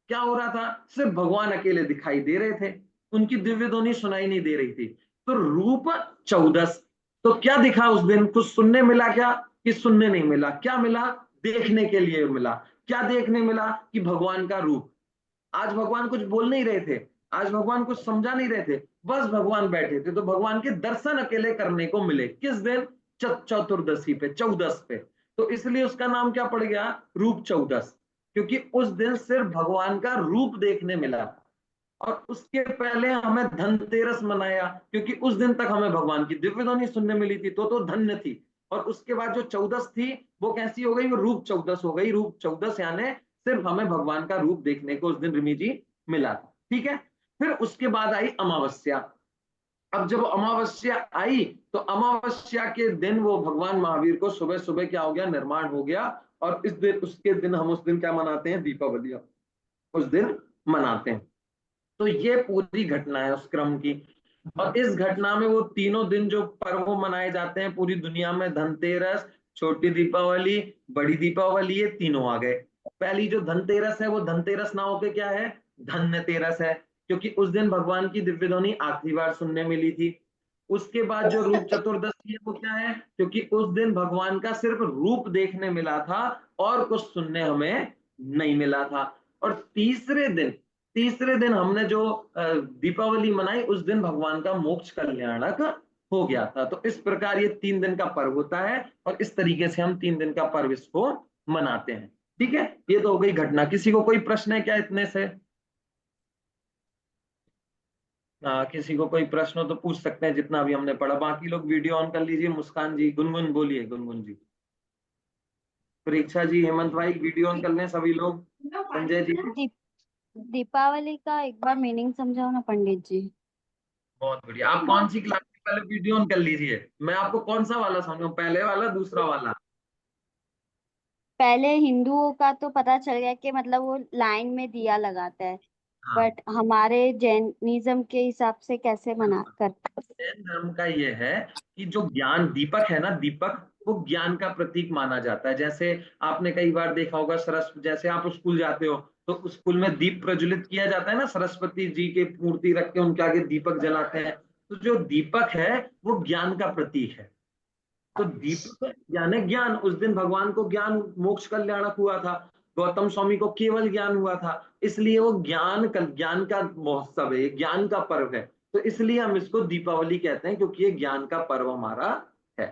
क्या हो रहा था, सिर्फ भगवान अकेले दिखाई दे रहे थे, उनकी दिव्य ध्वनि सुनाई नहीं दे रही थी। तो रूप 14, तो क्या दिखा उस दिन, कुछ सुनने मिला क्या, कि सुनने नहीं मिला, क्या मिला, देखने के लिए मिला। क्या देखने मिला, कि भगवान का रूप। आज भगवान कुछ बोल नहीं रहे थे, आज भगवान कुछ समझा नहीं रहे थे, बस भगवान बैठे थे, तो भगवान के दर्शन अकेले करने को मिले। किस दिन? चतुर्दशी पे, 14 पे। तो इसलिए उसका नाम क्या पड़ गया? रूप 14, क्योंकि उस दिन सिर्फ भगवान का रूप देखने मिला। और उसके पहले हमें धनतेरस मनाया, क्योंकि उस दिन तक हमें भगवान की दिव्य ध्वनि सुनने मिली थी, तो धन्य थी। और उसके बाद जो 14 थी वो कैसी हो गई? वो रूप 14 हो गई। रूप 14 यानी सिर्फ हमें भगवान का रूप देखने को उस दिन रिमी जी मिला था। ठीक है। फिर उसके बाद आई अमावस्या। अब जब अमावस्या आई तो अमावस्या के दिन वो भगवान महावीर को सुबह सुबह क्या हो गया? निर्माण हो गया। और इस दिन, उसके दिन हम उस दिन क्या मनाते हैं? दीपावली उस दिन मनाते हैं। तो ये पूरी घटना है उस क्रम की। और इस घटना में वो तीनों दिन जो पर्व मनाए जाते हैं पूरी दुनिया में, धनतेरस, छोटी दीपावली, बड़ी दीपावली, ये तीनों आ गए। पहली जो धनतेरस है वो धनतेरस ना होके क्या है? धन्यतेरस है, क्योंकि उस दिन भगवान की दिव्य ध्वनि आखिरी बार सुनने मिली थी। उसके बाद जो रूप चतुर्दशी है वो क्या है? क्योंकि उस दिन भगवान का सिर्फ रूप देखने मिला था और कुछ सुनने हमें नहीं मिला था। और तीसरे दिन हमने जो दीपावली मनाई, उस दिन भगवान का मोक्ष कल्याणक हो गया था। तो इस प्रकार ये 3 दिन का पर्व होता है और इस तरीके से हम 3 दिन का पर्व इसको मनाते हैं। ठीक है, ये तो हो गई घटना। किसी को कोई प्रश्न है क्या इतने से? किसी को कोई प्रश्न हो तो पूछ सकते हैं, जितना भी हमने पढ़ा। बाकी लोग वीडियो ऑन कर लीजिए। मुस्कान जी, गुनगुन बोलिए, गुनगुन जी, परीक्षा जी, हेमंत भाई, वीडियो ऑन कर लें सभी लोग। संजय जी, दीप दीपावली का एक बार मीनिंग समझाओ ना पंडित जी। बहुत बढ़िया। आप कौन सी क्लास में? पहले वीडियो ऑन कर लीजिए। मैं आपको कौन सा वाला समझाऊं? पहले वाला, दूसरा वाला? पहले हिंदुओं का तो पता चल गया कि मतलब वो लाइन में दिया लगाता है, हाँ, बट हमारे जैनिज्म के हिसाब से कैसे मना कर। जैन धर्म का ये है कि जो ज्ञान दीपक है ना, दीपक, वो ज्ञान का प्रतीक माना जाता है। जैसे आपने कई बार देखा होगा, जैसे आप स्कूल जाते हो तो स्कूल में दीप प्रज्वलित किया जाता है ना, सरस्वती जी के मूर्ति रख के उनके आगे दीपक जलाते हैं। तो जो दीपक है वो ज्ञान का प्रतीक है। तो दीपक यानी ज्ञान। उस दिन भगवान को ज्ञान, मोक्ष कल्याणक हुआ था। गौतम स्वामी को केवल ज्ञान हुआ था, इसलिए वो ज्ञान का महोत्सव है, ज्ञान का पर्व है। तो इसलिए हम इसको दीपावली कहते हैं, क्योंकि ये ज्ञान का पर्व हमारा है।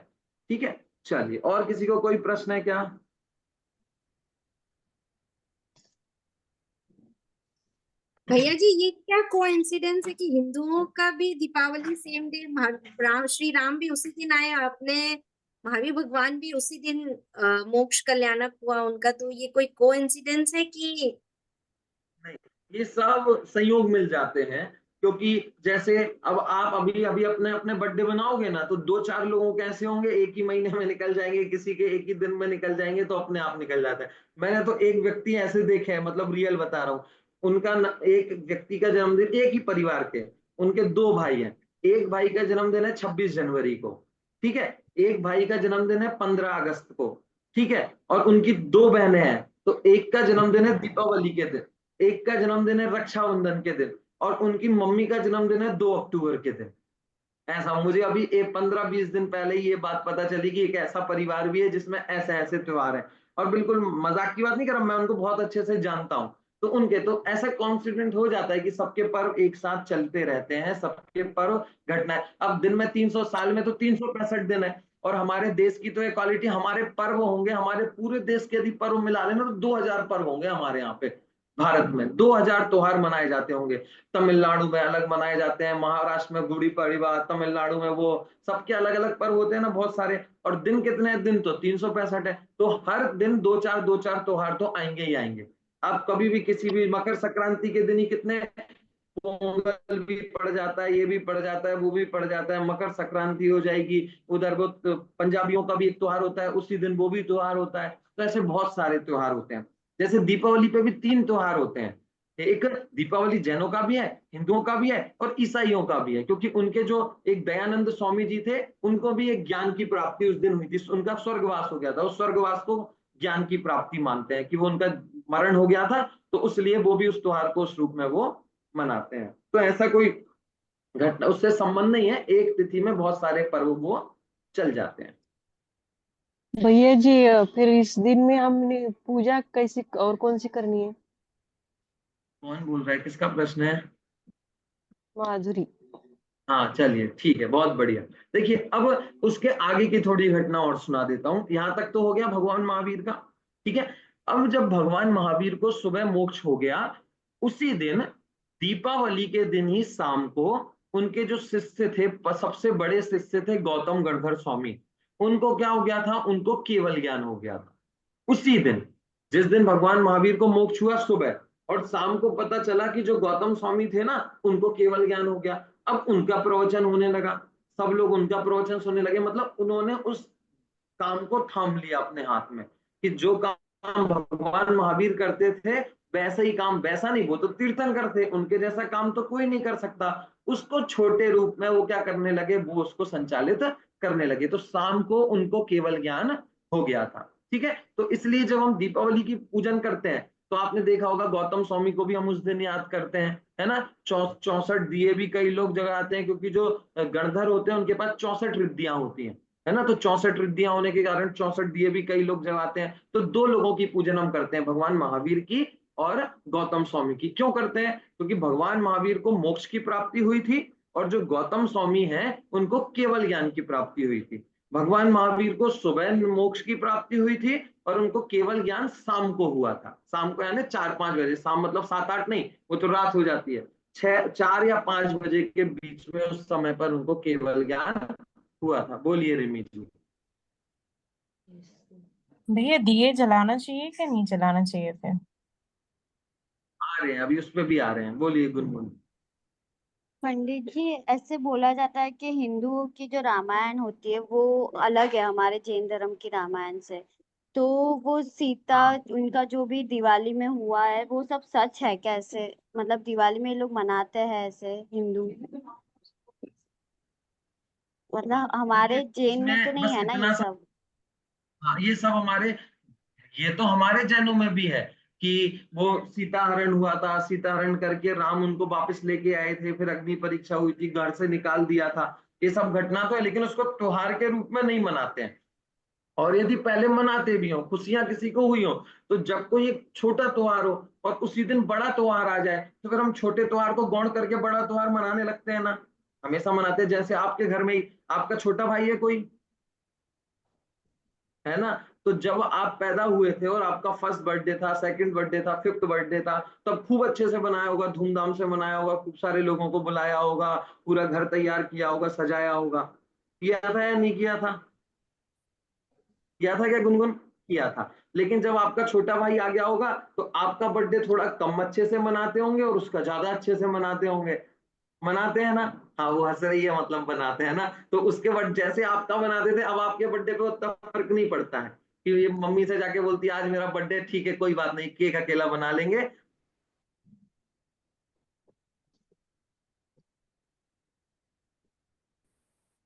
ठीक है, चलिए, और किसी को कोई प्रश्न है क्या? भैया जी, ये क्या कोइंसिडेंस है कि हिंदुओं का भी दीपावली सेम डे, श्री राम भी उसी दिन आए, अपने महावीर भगवान भी उसी दिन मोक्ष कल्याणक हुआ उनका, तो ये कोई कोइंसिडेंस है कि? नहीं, ये सब संयोग मिल जाते हैं। क्योंकि जैसे अब आप अभी अभी अपने अपने बर्थडे बनाओगे ना, तो 2-4 लोगों के ऐसे होंगे एक ही महीने में निकल जाएंगे, किसी के एक ही दिन में निकल जाएंगे, तो अपने आप निकल जाता है। मैंने तो एक व्यक्ति ऐसे देखे हैं, मतलब रियल बता रहा हूँ। एक व्यक्ति का जन्मदिन, एक ही परिवार के, उनके 2 भाई हैं। एक भाई का जन्मदिन है 26 जनवरी को, ठीक है। एक भाई का जन्मदिन है 15 अगस्त को, ठीक है। और उनकी 2 बहनें हैं, तो एक का जन्मदिन है दीपावली के दिन, एक का जन्मदिन है रक्षाबंधन के दिन, और उनकी मम्मी का जन्मदिन है 2 अक्टूबर के दिन। ऐसा मुझे अभी 15-20 दिन पहले ही ये बात पता चली कि एक ऐसा परिवार भी है जिसमें ऐसे ऐसे त्योहार है। और बिल्कुल मजाक की बात नहीं कर रहा, मैं उनको बहुत अच्छे से जानता हूँ। तो उनके तो ऐसा कॉन्फिडेंट हो जाता है कि सबके पर्व एक साथ चलते रहते हैं, सबके पर्व घटनाएं। अब दिन में 300, साल में तो 365 दिन है। और हमारे देश की तो ये क्वालिटी, हमारे पर्व होंगे, हमारे पूरे देश के यदि पर्व मिला लेना तो 2000 पर्व होंगे हमारे यहाँ पे। भारत में 2000 त्योहार मनाए जाते होंगे। तमिलनाडु में अलग मनाए जाते हैं, महाराष्ट्र में गुड़ी पड़वा, तमिलनाडु में वो, सबके अलग अलग पर्व होते हैं ना, बहुत सारे। और दिन कितने? दिन तो 365 है। तो हर दिन दो चार त्योहार तो आएंगे ही आएंगे। आप कभी भी किसी भी मकर संक्रांति के दिन ही कितने, पोंगल भी पड़ जाता है, ये भी पड़ जाता है, वो भी पड़ जाता है, मकर संक्रांति हो जाएगी। उधर वो पंजाबियों का भी एक त्योहार होता है, उसी दिन वो भी त्योहार होता है। तो ऐसे बहुत सारे त्योहार होते हैं। जैसे दीपावली पे भी 3 त्योहार होते हैं। एक दीपावली जैनों का भी है, हिंदुओं का भी है, और ईसाइयों का भी है। क्योंकि उनके जो एक दयानंद स्वामी जी थे, उनको भी एक ज्ञान की प्राप्ति उस दिन हुई थी, उनका स्वर्गवास हो गया था। उस स्वर्गवास को ज्ञान की प्राप्ति मानते हैं कि वो उनका मरण हो गया था, तो इसलिए वो भी उस त्योहार को उस रूप में वो मनाते हैं। तो ऐसा कोई घटना, उससे संबंध नहीं है, एक तिथि में बहुत सारे पर्व वो चल जाते हैं। भैया जी, फिर इस दिन में हमने पूजा कैसी और कौन सी करनी है? कौन बोल रहा है, किसका प्रश्न है? माधुरी। हाँ चलिए ठीक है, बहुत बढ़िया। देखिए अब उसके आगे की थोड़ी घटना और सुना देता हूँ। यहाँ तक तो हो गया भगवान महावीर का, ठीक है। अब जब भगवान महावीर को सुबह मोक्ष हो गया, उसी दिन दीपावली के दिन ही शाम को उनके जो शिष्य थे, सबसे बड़े शिष्य थे गौतम गणधर स्वामी, उनको क्या हो गया था, उनको केवल ज्ञान हो गया था। उसी दिन, जिस दिन भगवान महावीर को मोक्ष हुआ सुबह, और शाम को पता चला कि जो गौतम स्वामी थे ना, उनको केवल ज्ञान हो गया। अब उनका प्रवचन होने लगा, सब लोग उनका प्रवचन सुनने लगे। मतलब उन्होंने उस काम को थाम लिया अपने हाथ में, कि जो काम भगवान महावीर करते थे वैसा ही काम, वैसा नहीं, वो तो तीर्थंकर थे, उनके जैसा काम तो कोई नहीं कर सकता, उसको छोटे रूप में वो क्या करने लगे, वो उसको संचालित करने लगे। तो शाम को उनको केवल ज्ञान हो गया था, ठीक है। तो इसलिए जब हम दीपावली की पूजन करते हैं, तो आपने देखा होगा गौतम स्वामी को भी हम उस दिन याद करते हैं, है ना। 64 दिए भी कई लोग जगाते हैं, क्योंकि जो गणधर होते हैं उनके पास 64 रिद्धियां होती हैं, है ना। तो 64 रिद्धियां होने के कारण 64 दिए भी कई लोग जलाते हैं। तो दो लोगों की पूजन हम करते हैं, भगवान महावीर की और गौतम स्वामी की। क्यों करते हैं? क्योंकि भगवान महावीर को मोक्ष की प्राप्ति हुई थी, और जो गौतम स्वामी हैं उनको केवल ज्ञान की प्राप्ति हुई थी। भगवान महावीर को सुबह मोक्ष की प्राप्ति हुई थी, और उनको केवल ज्ञान शाम को हुआ था। शाम को यानी 4-5 बजे, शाम मतलब 7-8 नहीं, वो तो रात हो जाती है, 4 या 5 बजे के बीच में, उस समय पर उनको केवल ज्ञान हुआ था। बोलिए रिमी जी। भैया दिए जलाना चाहिए कि नहीं जलाना चाहिए फिर? आ रहे हैं, अभी उस पे भी आ रहे हैं, बोलिए गुनगुन। पंडित जी, ऐसे बोला जाता है कि हिंदुओं की जो रामायण होती है वो अलग है हमारे जैन धर्म की रामायण से। तो वो सीता, उनका जो भी दिवाली में हुआ है वो सब सच है क्या? ऐसे मतलब दिवाली में ये लोग मनाते हैं ऐसे हिंदू, मतलब हमारे जैन में तो इसमें नहीं बस है ना ये इतना सा, सब? हाँ ये सब हमारे, ये तो हमारे जैनों में भी है कि वो सीता हरण हुआ था, सीता हरण करके राम उनको वापस लेके आए थे, फिर अग्नि परीक्षा हुई थी, घर से निकाल दिया था। ये सब घटना तो है, लेकिन उसको त्योहार के रूप में नहीं मनाते हैं। और यदि पहले मनाते भी हो, खुशियां किसी को हुई हो, तो जब कोई एक छोटा त्योहार हो और उसी दिन बड़ा त्योहार आ जाए, तो फिर हम छोटे त्योहार को गौण करके बड़ा त्योहार मनाने लगते हैं ना। हमेशा मनाते हैं। जैसे आपके घर में ही आपका छोटा भाई है कोई, है ना। तो जब आप पैदा हुए थे और आपका फर्स्ट बर्थडे था, सेकंड बर्थडे था, फिफ्थ बर्थडे था, तब खूब अच्छे से मनाया होगा, धूमधाम से मनाया होगा, खूब सारे लोगों को बुलाया होगा, पूरा घर तैयार किया होगा, सजाया होगा। किया था या नहीं किया था? किया था क्या गुनगुन? किया था। लेकिन जब आपका छोटा भाई आ गया होगा, तो आपका बर्थडे थोड़ा कम अच्छे से मनाते होंगे और उसका ज्यादा अच्छे से मनाते होंगे। मनाते हैं ना? हाँ वो हंस रही है, मतलब बनाते हैं ना। तो उसके बाद जैसे आपका बनाते थे, अब आपके बर्थडे पे उतना फर्क नहीं पड़ता है, कि ये मम्मी से जाके बोलती है आज मेरा बर्थडे, ठीक है कोई बात नहीं, केक अकेला बना लेंगे।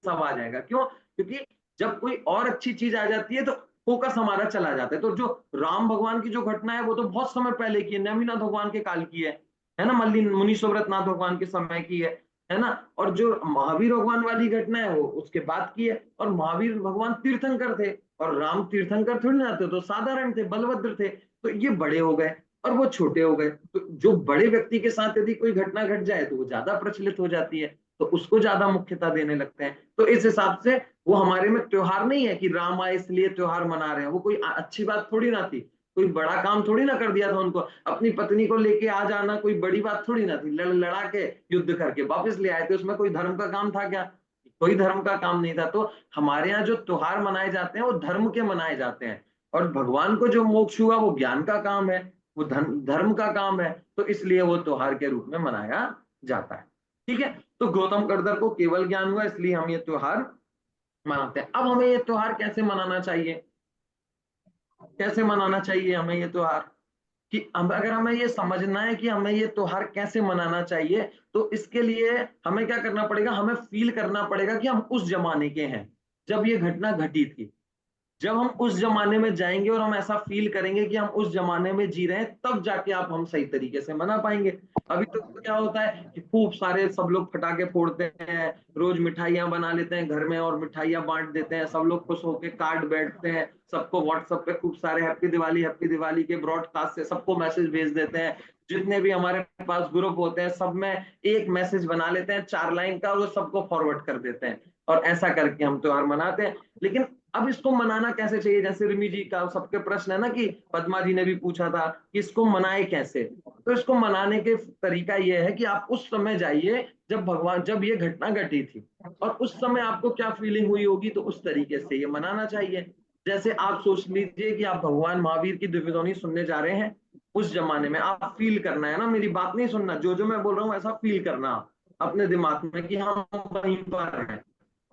सब आ जाएगा। क्यों? क्योंकि जब कोई और अच्छी चीज आ जाती है तो फोकस हमारा चला जाता है। तो जो राम भगवान की जो घटना है, वो तो बहुत समय पहले की है, नेमिनाथ भगवान के काल की है ना, मल्ली मुनि सुव्रतनाथ भगवान के समय की है ना। और जो महावीर भगवान वाली घटना है वो उसके बाद की है। और महावीर भगवान तीर्थंकर थे, और राम तीर्थंकर थोड़ी ना थे, तो साधारण थे, बलभद्र थे। तो ये बड़े हो गए और वो छोटे हो गए। तो जो बड़े व्यक्ति के साथ यदि कोई घटना घट जाए, तो वो ज्यादा प्रचलित हो जाती है, तो उसको ज्यादा मुख्यता देने लगते हैं। तो इस हिसाब से वो हमारे में त्योहार नहीं है कि राम आए इसलिए त्योहार मना रहे हैं। वो कोई अच्छी बात थोड़ी ना थी, कोई बड़ा काम थोड़ी ना कर दिया था उनको। अपनी पत्नी को लेके आ जाना कोई बड़ी बात थोड़ी ना थी, लड़ लड़ा के युद्ध करके वापस ले आए थे। उसमें कोई धर्म का काम था क्या? कोई धर्म का काम नहीं था। तो हमारे यहाँ जो त्योहार मनाए जाते हैं वो धर्म के मनाए जाते हैं। और भगवान को जो मोक्ष हुआ वो ज्ञान का काम है, वो धर्म का काम है, तो इसलिए वो त्योहार के रूप में मनाया जाता है, ठीक है। तो गौतम गणधर को केवल ज्ञान हुआ, इसलिए हम ये त्योहार मनाते हैं। अब हमें ये त्योहार कैसे मनाना चाहिए? कैसे मनाना चाहिए हमें ये त्योहार? कि अगर हमें ये समझना है कि हमें ये त्योहार कैसे मनाना चाहिए, तो इसके लिए हमें क्या करना पड़ेगा, हमें फील करना पड़ेगा कि हम उस जमाने के हैं जब ये घटना घटी थी। जब हम उस जमाने में जाएंगे और हम ऐसा फील करेंगे कि हम उस जमाने में जी रहे हैं, तब जाके आप हम सही तरीके से मना पाएंगे। अभी तो क्या होता है कि खूब सारे सब लोग पटाखे फोड़ते हैं, रोज मिठाइयां बना लेते हैं घर में और मिठाइयां बांट देते हैं, सब लोग खुश होकर कार्ड बैठते हैं, सबको व्हाट्सएप पे खूब सारे हैप्पी दिवाली के ब्रॉडकास्ट से सबको मैसेज भेज देते हैं। जितने भी हमारे पास ग्रुप होते हैं सब में एक मैसेज बना लेते हैं 4 लाइन का और वो सबको फॉरवर्ड कर देते हैं, और ऐसा करके हम त्योहार मनाते हैं। लेकिन अब इसको मनाना कैसे चाहिए, जैसे रिमी जी का सबके प्रश्न है ना, कि पद्मा जी ने भी पूछा था कि इसको मनाए कैसे। तो इसको मनाने के तरीका यह है कि आप उस समय जाइए जब ये घटना घटी थी, और उस समय आपको क्या फीलिंग हुई होगी, तो उस तरीके से ये मनाना चाहिए। जैसे आप सोच लीजिए कि आप भगवान महावीर की दिव्यवाणी सुनने जा रहे हैं, उस जमाने में आप फील करना है ना, मेरी बात नहीं सुनना, जो जो मैं बोल रहा हूँ ऐसा फील करना अपने दिमाग में कि हम वहीं पर हैं।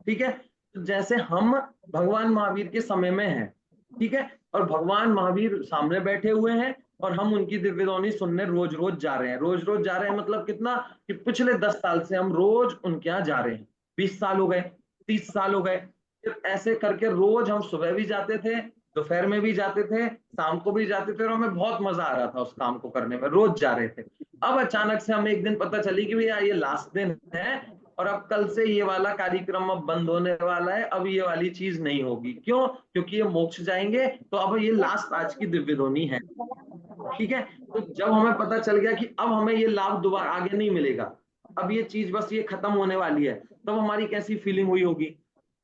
ठीक है, तो जैसे हम भगवान महावीर के समय में हैं, ठीक है, और भगवान महावीर सामने बैठे हुए हैं और हम उनकी दिव्यवाणी सुनने रोज रोज जा रहे हैं। रोज रोज जा रहे हैं मतलब कितना, कि पिछले 10 साल से हम रोज उनके यहाँ जा रहे हैं। 20 साल हो गए, 30 साल हो गए, फिर ऐसे करके रोज हम सुबह भी जाते थे, दोपहर में भी जाते थे, शाम को भी जाते थे, और हमें बहुत मजा आ रहा था उस काम को करने में, रोज जा रहे थे। अब अचानक से हमें एक दिन पता चली कि भैया ये लास्ट दिन है और अब कल से ये वाला कार्यक्रम अब बंद होने वाला है, अब ये वाली चीज नहीं होगी। क्यों? क्योंकि ये मोक्ष जाएंगे, तो अब ये लास्ट आज की दिव्यवाणी है। ठीक है, तो जब हमें पता चल गया कि अब हमें ये लाभ दोबारा आगे नहीं मिलेगा, अब ये चीज बस ये खत्म होने वाली है, तब हमारी कैसी फीलिंग हुई होगी।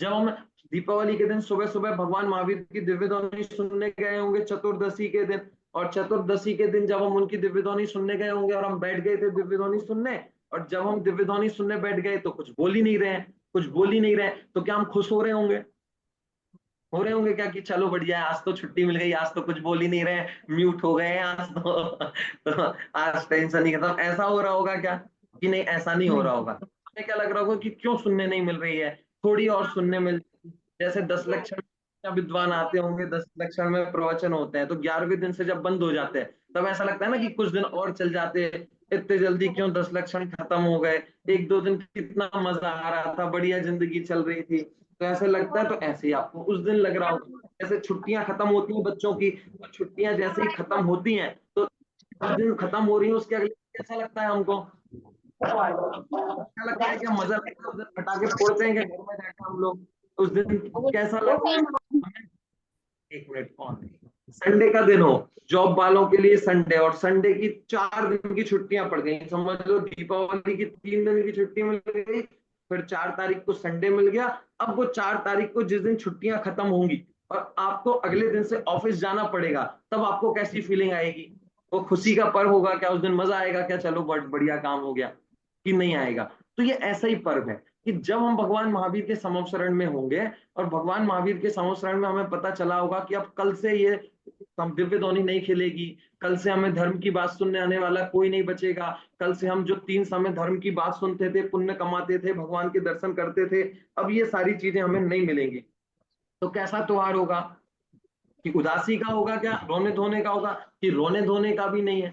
जब हम दीपावली के दिन सुबह सुबह भगवान महावीर की दिव्यवाणी सुनने गए होंगे चतुर्दशी के दिन, और चतुर्दशी के दिन जब हम उनकी दिव्यवाणी सुनने गए होंगे और हम बैठ गए थे दिव्यवाणी सुनने, और जब हम दिव्यवाणी सुनने बैठ गए तो कुछ बोल ही नहीं रहे हैं, कुछ बोल ही नहीं रहे हैं, तो क्या हम खुश हो रहे होंगे? हो रहे होंगे क्या कि चलो बढ़िया है, आज तो छुट्टी मिल गई, आज तो कुछ बोल ही नहीं रहे हैं, म्यूट हो गए हैं आज तो आज टेंशन नहीं खत्म, ऐसा हो रहा होगा क्या? कि नहीं, ऐसा नहीं हो रहा होगा। हमें क्या लग रहा होगा कि क्यों सुनने नहीं मिल रही है, थोड़ी और सुनने मिल। जैसे 10 लक्षण विद्वान आते होंगे, 10 लक्षण में प्रवचन होते हैं, तो 11वें दिन से जब बंद हो जाते हैं तब ऐसा लगता है ना कि कुछ दिन और चल जाते, इतने जल्दी क्यों 10 लक्षण खत्म हो गए, 1-2 दिन कितना मजा आ रहा था, बढ़िया जिंदगी चल रही थी। तो ऐसे लगता है, तो ऐसे ही आपको उस दिन लग रहा होगा। जैसे छुट्टियां खत्म होती हैं बच्चों की, तो छुट्टियां जैसे ही खत्म होती हैं तो उस दिन खत्म हो रही है, उसके अगले दिन कैसा लगता है हमको? क्या लगता है, क्या मजा लगता है? उस दिन पटाखे फोड़ते हैं क्या घर में जाकर हम लोग? उस दिन कैसा लगता है? एक मिनट, ऑन। संडे का दिन हो, जॉब वालों के लिए संडे, और संडे की 4 दिन की छुट्टियां पड़ गई, समझ लो दीपावली की 3 दिन की छुट्टी मिल गई, फिर 4 तारीख को संडे मिल गया। अब वो 4 तारीख को जिस दिन छुट्टियां खत्म होंगी और आपको अगले दिन से ऑफिस जाना पड़ेगा, तब आपको कैसी फीलिंग आएगी? वो खुशी का पर्व होगा क्या? उस दिन मजा आएगा क्या, चलो बहुत बढ़िया काम हो गया, कि नहीं आएगा? तो ये ऐसा ही पर्व है कि जब हम भगवान महावीर के समवशरण में होंगे, और भगवान महावीर के समवशरण में हमें पता चला होगा कि अब कल से ये दिव्य ध्वनि नहीं खेलेगी, कल से हमें धर्म की बात सुनने आने वाला कोई नहीं बचेगा, कल से हम जो 3 समय धर्म की बात सुनते थे, पुण्य कमाते थे, भगवान के दर्शन करते थे, अब ये सारी चीजें हमें नहीं मिलेंगी। तो कैसा त्योहार होगा? कि उदासी का होगा क्या, रोने धोने का होगा? कि रोने धोने का भी नहीं है,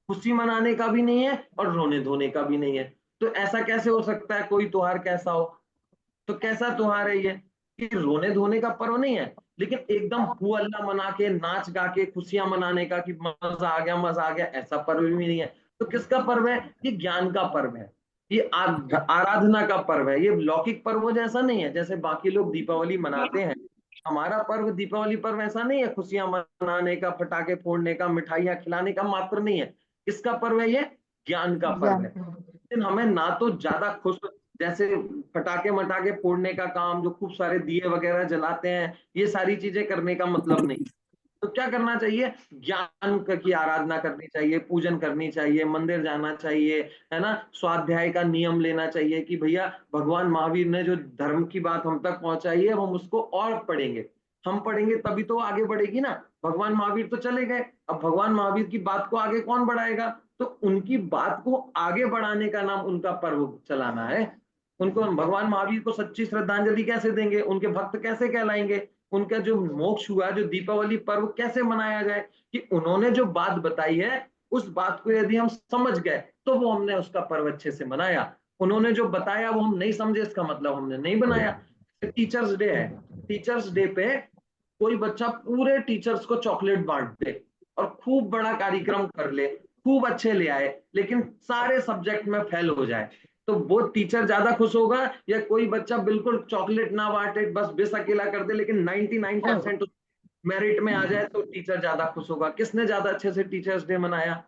खुशी मनाने का भी नहीं है, और रोने धोने का भी नहीं है। तो ऐसा कैसे हो सकता है, कोई त्योहार कैसा हो? तो कैसा त्योहार है ये? कि रोने धोने का पर्व नहीं है, लेकिन एकदम हु अल्लाह मना के, नाच गा के खुशियां मनाने का, कि मजा आ गया मजा आ गया, ऐसा पर्व भी नहीं है। तो किसका पर्व है? ये ज्ञान का पर्व है, ये आराधना का पर्व है, ये लौकिक पर्व जैसा नहीं है जैसे बाकी लोग दीपावली मनाते हैं। हमारा पर्व दीपावली पर्व ऐसा नहीं है, खुशियां मनाने का, पटाखे फोड़ने का, मिठाइयां खिलाने का मात्र नहीं है। किसका पर्व है ये? ज्ञान का पर्व है। लेकिन हमें ना तो ज्यादा खुश, जैसे पटाखे मटाखे फोड़ने का काम, जो खूब सारे दिए वगैरह जलाते हैं, ये सारी चीजें करने का मतलब नहीं। तो क्या करना चाहिए? ज्ञान की आराधना करनी चाहिए, पूजन करनी चाहिए, मंदिर जाना चाहिए, है ना, स्वाध्याय का नियम लेना चाहिए कि भैया भगवान महावीर ने जो धर्म की बात हम तक पहुंचाई है, हम उसको और पढ़ेंगे। हम पढ़ेंगे तभी तो आगे बढ़ेगी ना। भगवान महावीर तो चले गए, अब भगवान महावीर की बात को आगे कौन बढ़ाएगा? तो उनकी बात को आगे बढ़ाने का नाम उनका पर्व चलाना है। उनको, भगवान महावीर को सच्ची श्रद्धांजलि कैसे देंगे, उनके भक्त कैसे कहलाएंगे, उनका जो मोक्ष हुआ, जो दीपावली पर्व कैसे मनाया जाए, कि उन्होंने जो बात बताई है उस बात को यदि हम समझ गए तो वो हमने उसका पर्व अच्छे से मनाया। उन्होंने जो बताया वो हम नहीं समझे, इसका मतलब हमने नहीं बनाया। टीचर्स डे है, टीचर्स डे पे कोई बच्चा पूरे टीचर्स को चॉकलेट बांट दे और खूब बड़ा कार्यक्रम कर ले, खूब अच्छे ले आए, लेकिन सारे सब्जेक्ट में फेल हो जाए, तो वो टीचर ज्यादा खुश होगा, या कोई बच्चा बिल्कुल चॉकलेट ना बांटे, बस बेस अकेला कर दे लेकिन 99% मेरिट में आ जाए, तो टीचर ज्यादा खुश होगा? किसने ज्यादा अच्छे से टीचर्स डे मनाया?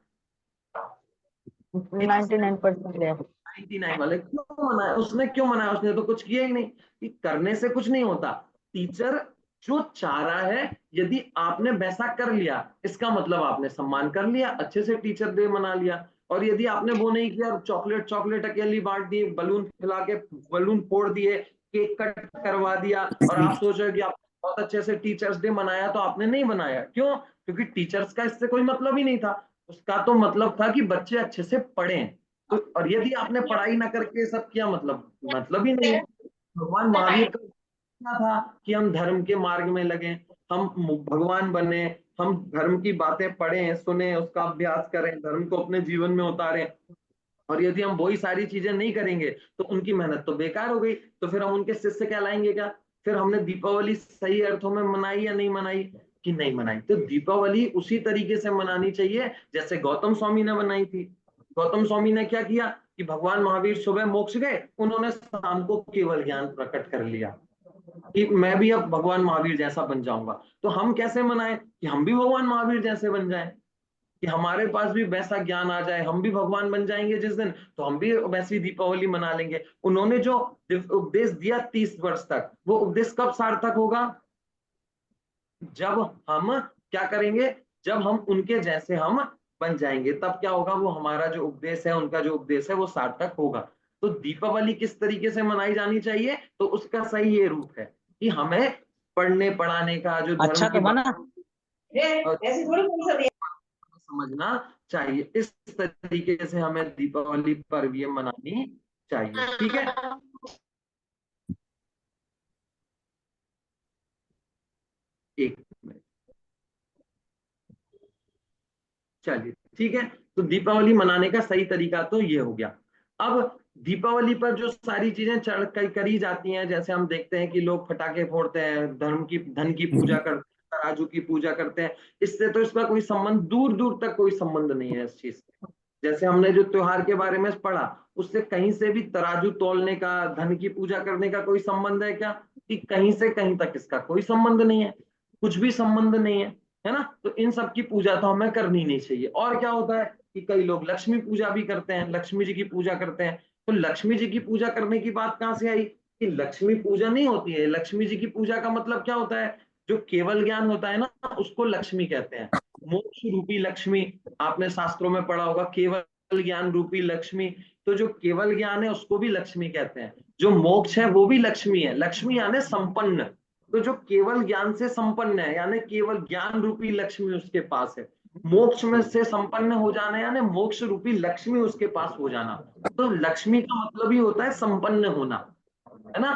99% ले 99 वाले। क्यों मनाया उसने? क्यों मनाया उसने? तो कुछ किया ही नहीं। कि करने से कुछ नहीं होता। टीचर जो चाह रहा है, यदि आपने वैसा कर लिया, इसका मतलब आपने सम्मान कर लिया, अच्छे से टीचर डे मना लिया। और यदि आपने वो नहीं किया, चॉकलेट चॉकलेट अकेली बांट दी, बलून फैला के बलून फोड़ दिए, केक कट करवा दिया, और आप सोच रहे हो कि आप बहुत अच्छे से टीचर्स डे मनाया, तो आपने नहीं मनाया। क्यों? क्योंकि टीचर्स का इससे कोई मतलब ही नहीं था। उसका तो मतलब था कि बच्चे अच्छे से पढ़ें। तो और यदि आपने पढ़ाई ना करके सब किया, मतलब ही नहीं है। भगवान महावीर का क्या था कि हम धर्म के मार्ग में लगे, हम भगवान बने, हम धर्म की बातें पढ़ें, सुने, उसका अभ्यास करें, धर्म को अपने जीवन में उतारें। और यदि हम वही सारी चीजें नहीं करेंगे, तो उनकी मेहनत तो बेकार हो गई। तो फिर हम उनके शिष्य कहलाएंगे क्या? फिर हमने दीपावली सही अर्थों में मनाई या नहीं मनाई? कि नहीं मनाई। तो दीपावली उसी तरीके से मनानी चाहिए जैसे गौतम स्वामी ने मनाई थी। गौतम स्वामी ने क्या किया कि भगवान महावीर सुबह मोक्ष गए, उन्होंने शाम को केवल ज्ञान प्रकट कर लिया कि मैं भी अब भगवान महावीर जैसा बन जाऊंगा। तो हम कैसे मनाएं कि हम भी भगवान महावीर जैसे बन जाएं, कि हमारे पास भी वैसा ज्ञान आ जाए, हम भी भगवान बन जाएंगे जिस दिन, तो हम भी वैसी दीपावली मना लेंगे। उन्होंने जो उपदेश दिया 30 वर्ष तक, वो उपदेश कब सार्थक होगा? जब हम क्या करेंगे? जब हम उनके जैसे हम बन जाएंगे, तब क्या होगा? वो हमारा जो उपदेश है, उनका जो उपदेश है, वो सार्थक होगा। तो दीपावली किस तरीके से मनाई जानी चाहिए? तो उसका सही ये रूप है कि हमें पढ़ने पढ़ाने का जो धर्म अच्छा की तो बना। ऐसे थोड़ी समझना चाहिए। इस तरीके से हमें दीपावली पर्व ये मनानी चाहिए। ठीक है? एक मिनट, चलिए ठीक है। तो दीपावली मनाने का सही तरीका तो ये हो गया। अब दीपावली पर जो सारी चीजें करी जाती हैं, जैसे हम देखते हैं कि लोग पटाखे फोड़ते हैं, धन की पूजा करते हैं, तराजू की पूजा करते हैं। इससे तो इसका कोई संबंध, दूर दूर तक कोई संबंध नहीं है इस चीज से। जैसे हमने जो त्योहार के बारे में पढ़ा, उससे कहीं से भी तराजू तोलने का, धन की पूजा करने का कोई संबंध है क्या? कि कहीं से कहीं तक इसका कोई संबंध नहीं है, कुछ भी संबंध नहीं है ना? तो इन सब की पूजा तो हमें करनी नहीं चाहिए। और क्या होता है कि कई लोग लक्ष्मी पूजा भी करते हैं, लक्ष्मी जी की पूजा करते हैं। तो लक्ष्मी जी की पूजा करने की बात कहां से आई? कि लक्ष्मी पूजा नहीं होती है। लक्ष्मी जी की पूजा का मतलब क्या होता है? जो केवल ज्ञान होता है ना, उसको लक्ष्मी कहते हैं। मोक्ष रूपी लक्ष्मी, आपने शास्त्रों में पढ़ा होगा, केवल ज्ञान रूपी लक्ष्मी। तो जो केवल ज्ञान है उसको भी लक्ष्मी कहते हैं। जो मोक्ष है वो भी लक्ष्मी है। लक्ष्मी यानी संपन्न। तो जो केवल ज्ञान से संपन्न है, यानी केवल ज्ञान रूपी लक्ष्मी उसके पास है। मोक्ष में से संपन्न हो जाना, यानी मोक्ष रूपी लक्ष्मी उसके पास हो जाना। तो लक्ष्मी का मतलब ही होता है संपन्न होना, है ना?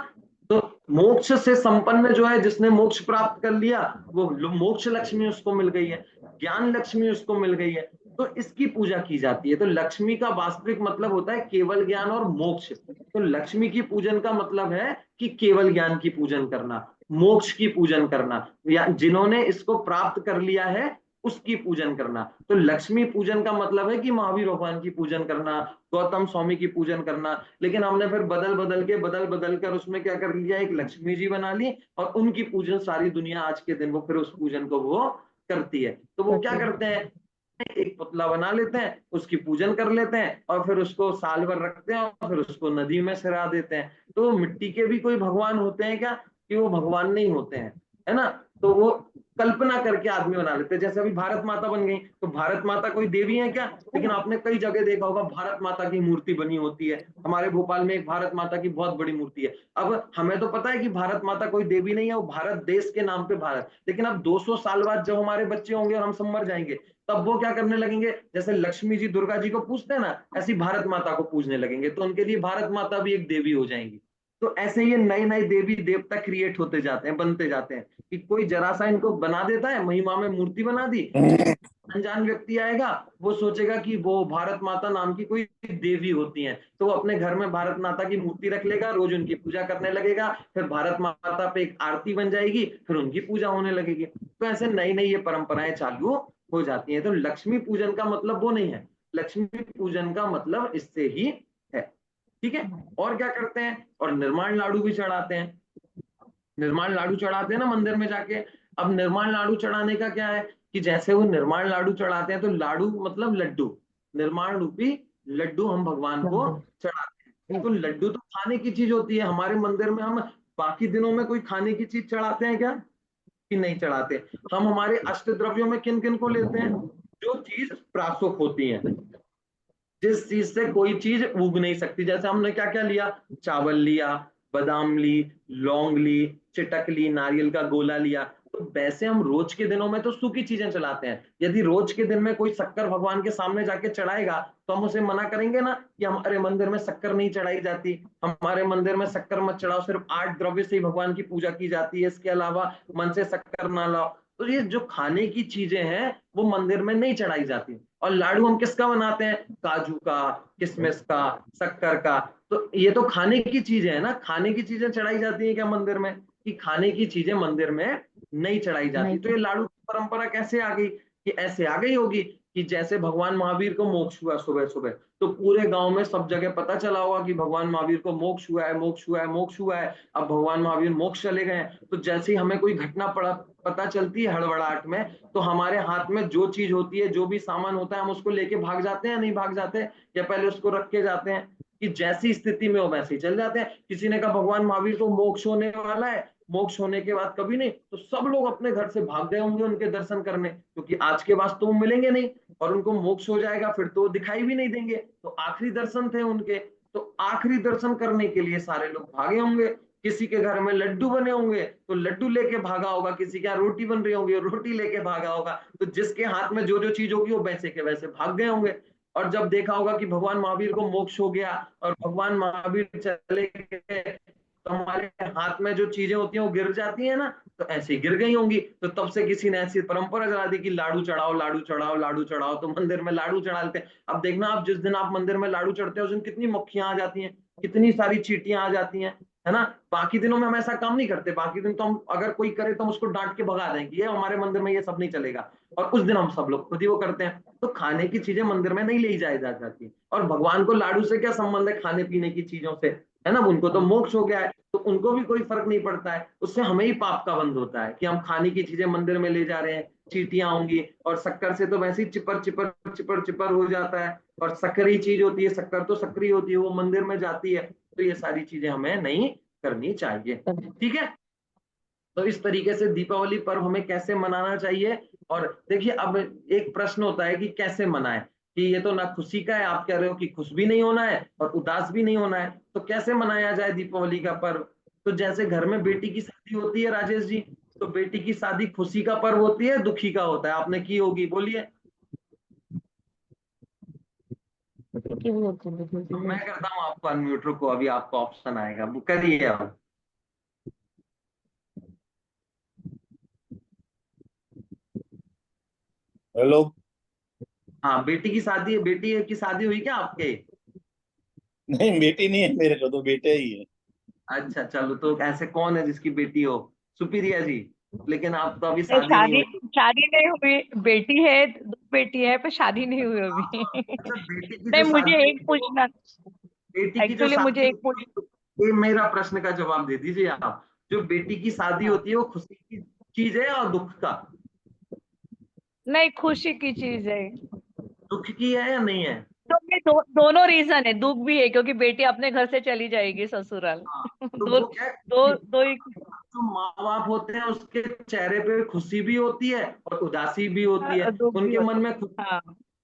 तो मोक्ष से संपन्न जो है, जिसने मोक्ष प्राप्त कर लिया, वो मोक्ष लक्ष्मी उसको मिल गई है, ज्ञान लक्ष्मी उसको मिल गई है। तो इसकी पूजा की जाती है। तो लक्ष्मी का वास्तविक मतलब होता है केवल ज्ञान और मोक्ष। तो लक्ष्मी की पूजन का मतलब है कि केवल ज्ञान की पूजन करना, मोक्ष की पूजन करना, या जिन्होंने इसको प्राप्त कर लिया है उसकी पूजन करना। तो लक्ष्मी पूजन का मतलब है कि महावीर भगवान की पूजन करना, गौतम स्वामी की पूजन करना। लेकिन हमने फिर बदल बदल कर उसमें क्या कर लिया? एक लक्ष्मी जी बना ली, और उनकी पूजन सारी दुनिया आज के दिन वो फिर उस पूजन को वो करती है। तो वो क्या करते हैं? एक पुतला बना लेते हैं, उसकी पूजन कर लेते हैं, और फिर उसको साल भर रखते हैं, और फिर उसको नदी में सिरा देते हैं। तो मिट्टी के भी कोई भगवान होते हैं क्या? कि वो भगवान नहीं होते हैं, है ना? तो वो कल्पना करके आदमी बना लेते हैं। जैसे अभी भारत माता बन गई, तो भारत माता कोई देवी है क्या? लेकिन आपने कई जगह देखा होगा भारत माता की मूर्ति बनी होती है। हमारे भोपाल में एक भारत माता की बहुत बड़ी मूर्ति है। अब हमें तो पता है कि भारत माता कोई देवी नहीं है, वो भारत देश के नाम पे भारत। लेकिन अब 200 साल बाद जब हमारे बच्चे होंगे और हम सब मर जाएंगे, तब वो क्या करने लगेंगे? जैसे लक्ष्मी जी दुर्गा जी को पूजते हैं ना, ऐसी भारत माता को पूजने लगेंगे। तो उनके लिए भारत माता भी एक देवी हो जाएंगी। तो ऐसे ये नए नए देवी देवता क्रिएट होते जाते हैं, बनते जाते हैं, कि कोई जरा सा इनको बना देता है, महिमा में मूर्ति बना दी, अनजान व्यक्ति आएगा, वो सोचेगा कि वो भारत माता नाम की कोई देवी होती हैं, तो वो अपने घर में भारत माता की मूर्ति रख लेगा, रोज उनकी पूजा करने लगेगा, फिर भारत माता पे एक आरती बन जाएगी, फिर उनकी पूजा होने लगेगी। तो ऐसे नई नई ये परंपराएं चालू हो जाती हैं। तो लक्ष्मी पूजन का मतलब वो नहीं है, लक्ष्मी पूजन का मतलब इससे ही है। ठीक है, और क्या करते हैं, और निर्माण लाडू भी चढ़ाते हैं, निर्माण लाडू चढ़ाते हैं ना मंदिर में जाके। अब निर्माण लाडू चढ़ाने का क्या है कि जैसे वो निर्माण लाडू चढ़ाते हैं, तो लाडू मतलब लड्डू, निर्माण रूपी लड्डू हम भगवान को चढ़ाते हैं। तो लड्डू तो खाने की चीज होती है, हमारे मंदिर में हम बाकी दिनों में कोई खाने की चीज चढ़ाते हैं क्या, कि नहीं चढ़ाते। हम हमारे अष्ट द्रव्यों में किन किन को लेते हैं, जो चीज प्रासुक होती है, जिस चीज से कोई चीज उग नहीं सकती। जैसे हमने क्या क्या लिया, चावल लिया, बादाम ली, लौंग ली, चिटक ली, नारियल का गोला लिया। तो वैसे हम रोज के दिनों में तो सूखी चीजें चलाते हैं। यदि रोज के दिन में कोई शक्कर भगवान के सामने जाके चढ़ाएगा, तो हम उसे मना करेंगे ना कि हमारे मंदिर में शक्कर नहीं चढ़ाई जाती, हमारे मंदिर में शक्कर मत चढ़ाओ, सिर्फ 8 द्रव्य से ही भगवान की पूजा की जाती है, इसके अलावा मन से शक्कर ना लाओ। तो ये जो खाने की चीजें हैं वो मंदिर में नहीं चढ़ाई जाती। और लाडू हम किसका बनाते हैं, काजू का, किशमिश का, शक्कर का। तो ये तो खाने की चीजें है ना, खाने की चीजें चढ़ाई जाती है क्या मंदिर में, कि खाने की चीजें मंदिर में नहीं चढ़ाई जाती। तो ये लाडू की परंपरा कैसे आ गई, कि ऐसे आ गई होगी कि जैसे भगवान महावीर को मोक्ष हुआ सुबह सुबह, तो पूरे गांव में सब जगह पता चला होगा कि भगवान महावीर को मोक्ष हुआ है, मोक्ष हुआ है, मोक्ष हुआ है। अब भगवान महावीर मोक्ष चले गए हैं, तो जैसे ही हमें कोई घटना पता चलती है हड़बड़ाहट में, तो हमारे हाथ में जो चीज होती है, जो भी सामान होता है, हम उसको लेके भाग जाते हैं, नहीं भाग जाते, या पहले उसको रख के जाते हैं, कि जैसी स्थिति में हो वैसे ही चल जाते हैं। किसी ने कहा भगवान महावीर को मोक्ष होने वाला है, मोक्ष होने के बाद कभी नहीं, तो सब लोग अपने घर से भाग गए होंगे उनके दर्शन करने, क्योंकि आज के बाद तो वो मिलेंगे नहीं, और उनको मोक्ष हो जाएगा फिर तो दिखाई भी नहीं देंगे, तो आखिरी दर्शन थे उनके। तो आखिरी दर्शन करने के लिए सारे लोग भागे होंगे। किसी के घर में लड्डू बने होंगे तो लड्डू लेके भागा होगा, किसी के यहाँ रोटी बन रही होगी रोटी लेके भागा होगा। तो जिसके हाथ में जो जो चीज होगी वो वैसे के वैसे भाग गए होंगे। और जब देखा होगा कि भगवान महावीर को मोक्ष हो गया और भगवान महावीर चले गए, तो हमारे हाथ में जो चीजें होती हैं वो गिर जाती है ना, तो ऐसे ही गिर गई होंगी। तो तब से किसी ने ऐसी परंपरा चला दी कि लाडू चढ़ाओ, लाडू चढ़ाओ, लाडू चढ़ाओ। तो मंदिर में लाडू चढ़ा लेते हैं। अब देखना, आप जिस दिन आप मंदिर में लाडू चढ़ते हैं उस दिन कितनी मक्खियां आ जाती हैं, कितनी सारी चींटियां आ जाती हैं, है ना। बाकी दिनों में हम ऐसा काम नहीं करते, बाकी दिन तो हम अगर कोई करे तो हम उसको डांट के भगा देंगे, ये हमारे मंदिर में ये सब नहीं चलेगा। और उस दिन हम सब लोग खुद ही वो करते हैं। तो खाने की चीजें मंदिर में नहीं ले जाई जाती। और भगवान को लाडू से क्या संबंध है खाने पीने की चीजों से, है ना। उनको तो मोक्ष हो गया है, तो उनको भी कोई फर्क नहीं पड़ता है। उससे हमें ही पाप का बंध होता है कि हम खाने की चीजें मंदिर में ले जा रहे हैं, चींटियां होंगी। और शक्कर से तो वैसे ही चिपर चिपर चिपर चिपर हो जाता है, और सक्करी चीज होती है, शक्कर तो सक्रिय होती है, वो मंदिर में जाती है। तो ये सारी चीजें हमें नहीं करनी चाहिए। ठीक है, तो इस तरीके से दीपावली पर्व हमें कैसे मनाना चाहिए। और देखिए, अब एक प्रश्न होता है कि कैसे मनाएं, कि ये तो ना खुशी का है, आप कह रहे हो कि खुश भी नहीं होना है और उदास भी नहीं होना है, तो कैसे मनाया जाए दीपावली का पर्व। तो जैसे घर में बेटी की शादी होती है राजेश जी, तो बेटी की शादी खुशी का पर्व होती है, दुखी का होता है, आपने की होगी, बोलिए। मैं करता हूँ आपको अनम्यूट, रुको अभी आपको ऑप्शन आएगा, वो करिए आप। हेलो। हाँ, बेटी की शादी, बेटी की शादी हुई क्या आपके। नहीं, बेटी नहीं है मेरे को, तो बेटे ही है। अच्छा चलो, तो ऐसे कौन है जिसकी बेटी हो, सुप्रिया जी। लेकिन आप तो अभी नहीं, शादी नहीं हुई। शादी नहीं हुई, बेटी है, दो बेटी है, पर शादी नहीं हुई अभी। अच्छा, बेटी की नहीं, जो मुझे शादी, एक पूछना, बेटी की जो एक्चुअली मुझे शादी एक पूछ, होती है, ये मेरा प्रश्न का जवाब दे दीजिए आप। जो बेटी की शादी हाँ, होती है वो खुशी की चीज है और दुख का, नहीं खुशी की चीज है। दुख की है या नहीं है। तो ये दोनों रीजन है, दुख भी है क्योंकि बेटी अपने घर से चली जाएगी ससुराल। हाँ, तो दो वो क्या है दो कि दो ही। जो माँ बाप होते हैं उसके चेहरे पे खुशी भी होती है और उदासी भी होती है, दुख भी उनके मन होते में खुशी हाँ।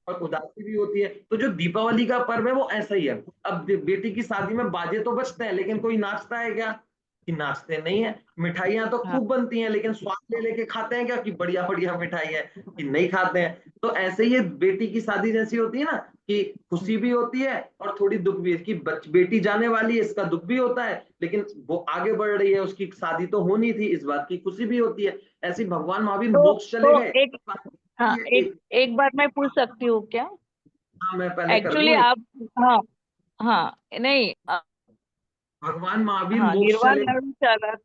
और उदासी भी होती है। तो जो दीपावली का पर्व है वो ऐसा ही है। अब बेटी की शादी में बाजे तो बजते हैं, लेकिन कोई नाचता है क्या, कि नाचते नहीं है। मिठाइयां तो हाँ, खूब बनती हैं, लेकिन स्वाद ले लेके खाते हैं क्या, कि बढ़िया बढ़िया मिठाई है, कि नहीं खाते हैं। तो ऐसे ही बेटी की शादी जैसी होती है ना, कि खुशी भी होती है और थोड़ी दुख भी है कि बेटी जाने वाली है, इसका दुख भी होता है, लेकिन वो आगे बढ़ रही है, उसकी शादी तो होनी थी, इस बात की खुशी भी होती है। ऐसी भगवान महावीर मोक्ष चले गए, एक हाँ एक बार मैं पूछ सकती हूँ क्या? हाँ मैं पहले कर एक्चुअली लूँ। आप हाँ हाँ नहीं भगवान महावीर हाँ मोक्ष निर्वाण चले लाडू चला।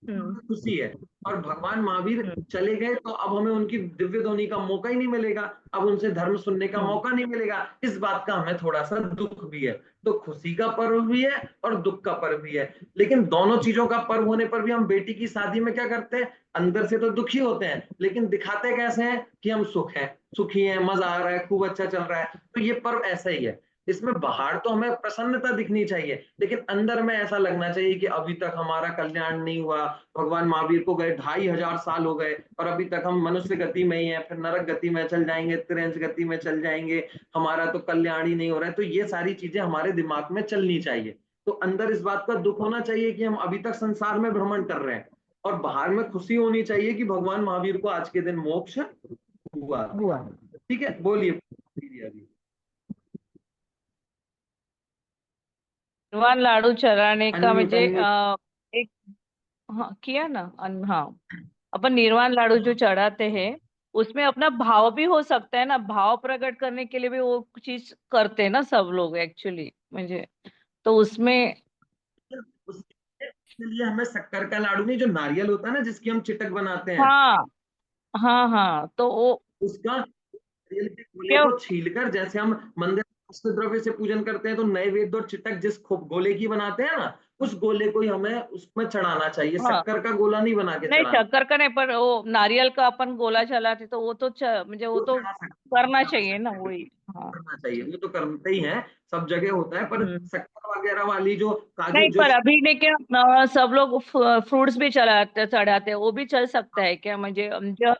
हमें खुशी है, और भगवान महावीर हम्म चले गए तो अब हमें उनकी दिव्य ध्वनि का मौका ही नहीं मिलेगा, अब उनसे धर्म सुनने का हम्म मौका नहीं मिलेगा। इस बात का हमें थोड़ा सा दुख भी है। तो खुशी का पर्व भी है और दुख का पर्व भी है, लेकिन दोनों चीजों का पर्व होने पर भी हम बेटी की शादी में क्या करते हैं, अंदर से तो दुखी होते हैं, लेकिन दिखाते कैसे हैं कि हम सुखी हैं, मजा आ रहा है, खूब अच्छा चल रहा है। तो ये पर्व ऐसा ही है, इसमें बाहर तो हमें प्रसन्नता दिखनी चाहिए, लेकिन अंदर में ऐसा लगना चाहिए कि अभी तक हमारा कल्याण नहीं हुआ। भगवान महावीर को गए 2500 साल हो गए और अभी तक हम मनुष्य गति में ही हैं, फिर नरक गति में चल जाएंगे, त्रिंश गति में चल जाएंगे, हमारा तो कल्याण ही नहीं हो रहा है। तो ये सारी चीजें हमारे दिमाग में चलनी चाहिए। तो अंदर इस बात का दुख होना चाहिए कि हम अभी तक संसार में भ्रमण कर रहे हैं, और बाहर में खुशी होनी चाहिए कि भगवान महावीर को आज के दिन मोक्ष हुआ। ठीक है, बोलिए। निर्वाण लाडू चलाने का अनम्यूट म्हणजे अनम्यूट। एक हाँ किया ना हाँ अपन निर्वाण लाडू जो चढ़ाते हैं उसमें अपना भाव भी हो सकता है ना, भाव प्रकट करने के लिए भी वो चीज करते हैं ना सब लोग एक्चुअली म्हणजे तो उसमें उसके लिए हमें शक्कर का लाडू नहीं, जो नारियल होता है ना जिसकी हम चिटक बनाते हैं, हाँ हाँ हाँ तो वो उसका नारियल के गोले क्या को छीलकर, जैसे हम मंदिर में अष्ट द्रव्य से पूजन करते हैं तो नैवेद्य और चिटक जिस गोले की बनाते हैं ना, उस गोले को ही हमें उसमें चढ़ाना चाहिए, हाँ शक्कर का गोला नहीं बना के नहीं चढ़ाना। शक्कर का नहीं पर वो नारियल का अपन गोला चलाते तो वो तो म्हणजे वो वो तो चढ़ा सकते हैं, करना चढ़ा चाहिए ना सकते हैं, वही। हाँ करना चाहिए, वो तो करते ही हैं, सब जगह होता है। पर हम्म शक्कर वगैरह वाली जो काजू नहीं जो पर अभी ने क्या सब लोग फ्रूट्स भी चढ़ाते हैं वो भी चल सकता है क्या म्हणजे जो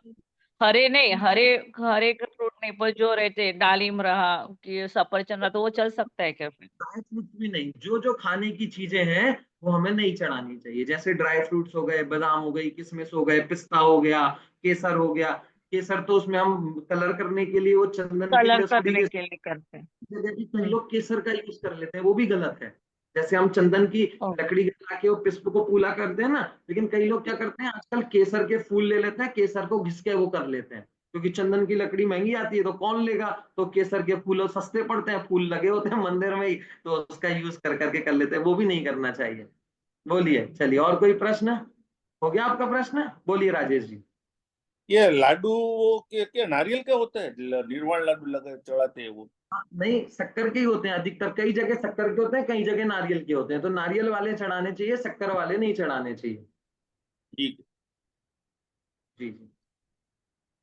हरे नहीं हरे हरे के फ्रूट नहीं पर जो रहते दालिम रहा कि सफरचंद रहा तो वो चल सकता है क्या फिर? ड्राई फ्रूट्स भी नहीं, जो जो खाने की चीजें हैं वो हमें नहीं चढ़ानी चाहिए, जैसे ड्राई फ्रूट्स हो गए, बादाम हो गई, किशमिश हो गए, पिस्ता हो गया, केसर हो गया। केसर तो उसमें हम कलर करने के लिए वो चंदन की कलर लसूड़ी करने के के लिए करते हैं। जगह भी कई हम्म लोग केसर का यूज कर लेते हैं, वो भी गलत है। जैसे हम चंदन की ओ, लकड़ी जला के वो पिस्प को पूला करते हैं ना, लेकिन कई लोग क्या करते हैं आजकल, केसर के फूल ले लेते हैं, केसर को घिस के वो कर लेते हैं, क्योंकि चंदन की लकड़ी महंगी आती है तो कौन लेगा, तो केसर के फूल सस्ते पड़ते हैं, फूल लगे होते हैं मंदिर में ही, तो उसका यूज कर करके कर लेते हैं, वो भी नहीं करना चाहिए। बोलिए, चलिए, और कोई प्रश्न? हो गया आपका प्रश्न? बोलिए राजेश जी। ये लाडू वो क्या नारियल का होता है, निर्वाण लाडू लगा चढ़ाते हैं वो? नहीं, शक्कर के ही होते हैं अधिकतर, कई जगह शक्कर के होते हैं, कई जगह नारियल के होते हैं, तो नारियल वाले चढ़ाने चाहिए, शक्कर वाले नहीं चढ़ाने चाहिए। ठीक है। जी जी,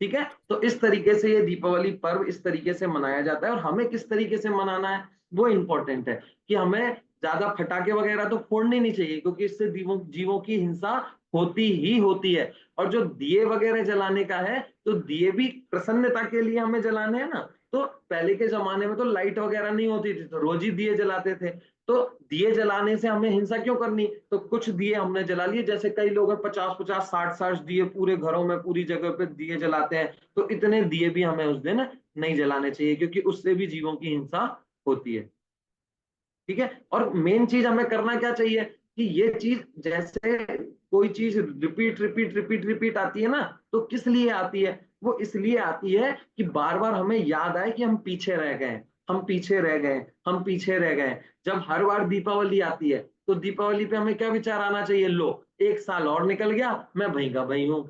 ठीक है। तो इस तरीके से ये दीपावली पर्व इस तरीके से मनाया जाता है, और हमें किस तरीके से मनाना है वो इंपॉर्टेंट है, कि हमें ज्यादा फटाके वगैरह तो फोड़ने नहीं चाहिए, क्योंकि इससे जीवों की हिंसा होती ही होती है। और जो दिए वगैरह जलाने का है, तो दिए भी प्रसन्नता के लिए हमें जलाने हैं ना। तो पहले के जमाने में तो लाइट वगैरह नहीं होती थी, तो रोज ही दिए जलाते थे। तो दिए जलाने से हमें हिंसा क्यों करनी, तो कुछ दिए हमने जला लिए, जैसे कई लोग 50-50 60-60 दिए पूरे घरों में पूरी जगह पे दिए जलाते हैं, तो इतने दिए भी हमें उस दिन नहीं जलाने चाहिए, क्योंकि उससे भी जीवों की हिंसा होती है। ठीक है, और मेन चीज हमें करना क्या चाहिए, कि ये चीज, जैसे कोई चीज रिपीट रिपीट रिपीट रिपीट आती है ना, तो किस लिए आती है, वो इसलिए आती है कि बार बार हमें याद आए कि हम पीछे रह गए, हम पीछे रह गए, हम पीछे रह गए। जब हर बार दीपावली आती है, तो दीपावली पे हमें क्या विचार आना चाहिए, लो एक साल और निकल गया, मैं वहीं का वहीं हूँ।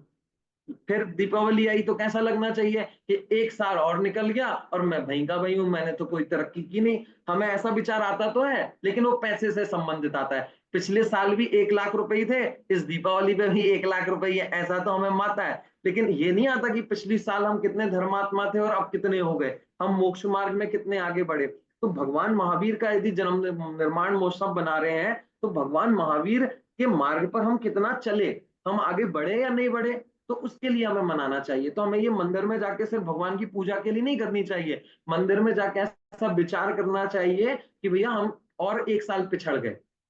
फिर दीपावली आई तो कैसा लगना चाहिए, कि एक साल और निकल गया और मैं वहीं का वहीं हूं, मैंने तो कोई तरक्की की नहीं। हमें ऐसा विचार आता तो है, लेकिन वो पैसे से संबंधित आता है। पिछले साल भी 1 लाख रुपए ही थे, इस दीपावली पे भी 1 लाख रुपए है, ऐसा तो हमें माता है। लेकिन ये नहीं आता कि पिछली साल हम कितने धर्मात्मा थे और अब कितने हो गए, हम मोक्ष मार्ग में कितने आगे बढ़े। तो भगवान महावीर का यदि जन्म निर्माण महोत्सव बना रहे हैं, तो भगवान महावीर के मार्ग पर हम कितना चले, हम आगे बढ़े या नहीं बढ़े, तो उसके लिए हमें मनाना चाहिए। तो हमें ये मंदिर में जाके सिर्फ भगवान की पूजा के लिए नहीं करनी चाहिए, मंदिर में जाके ऐसा विचार करना चाहिए कि भैया हम और एक साल पिछड़ गए,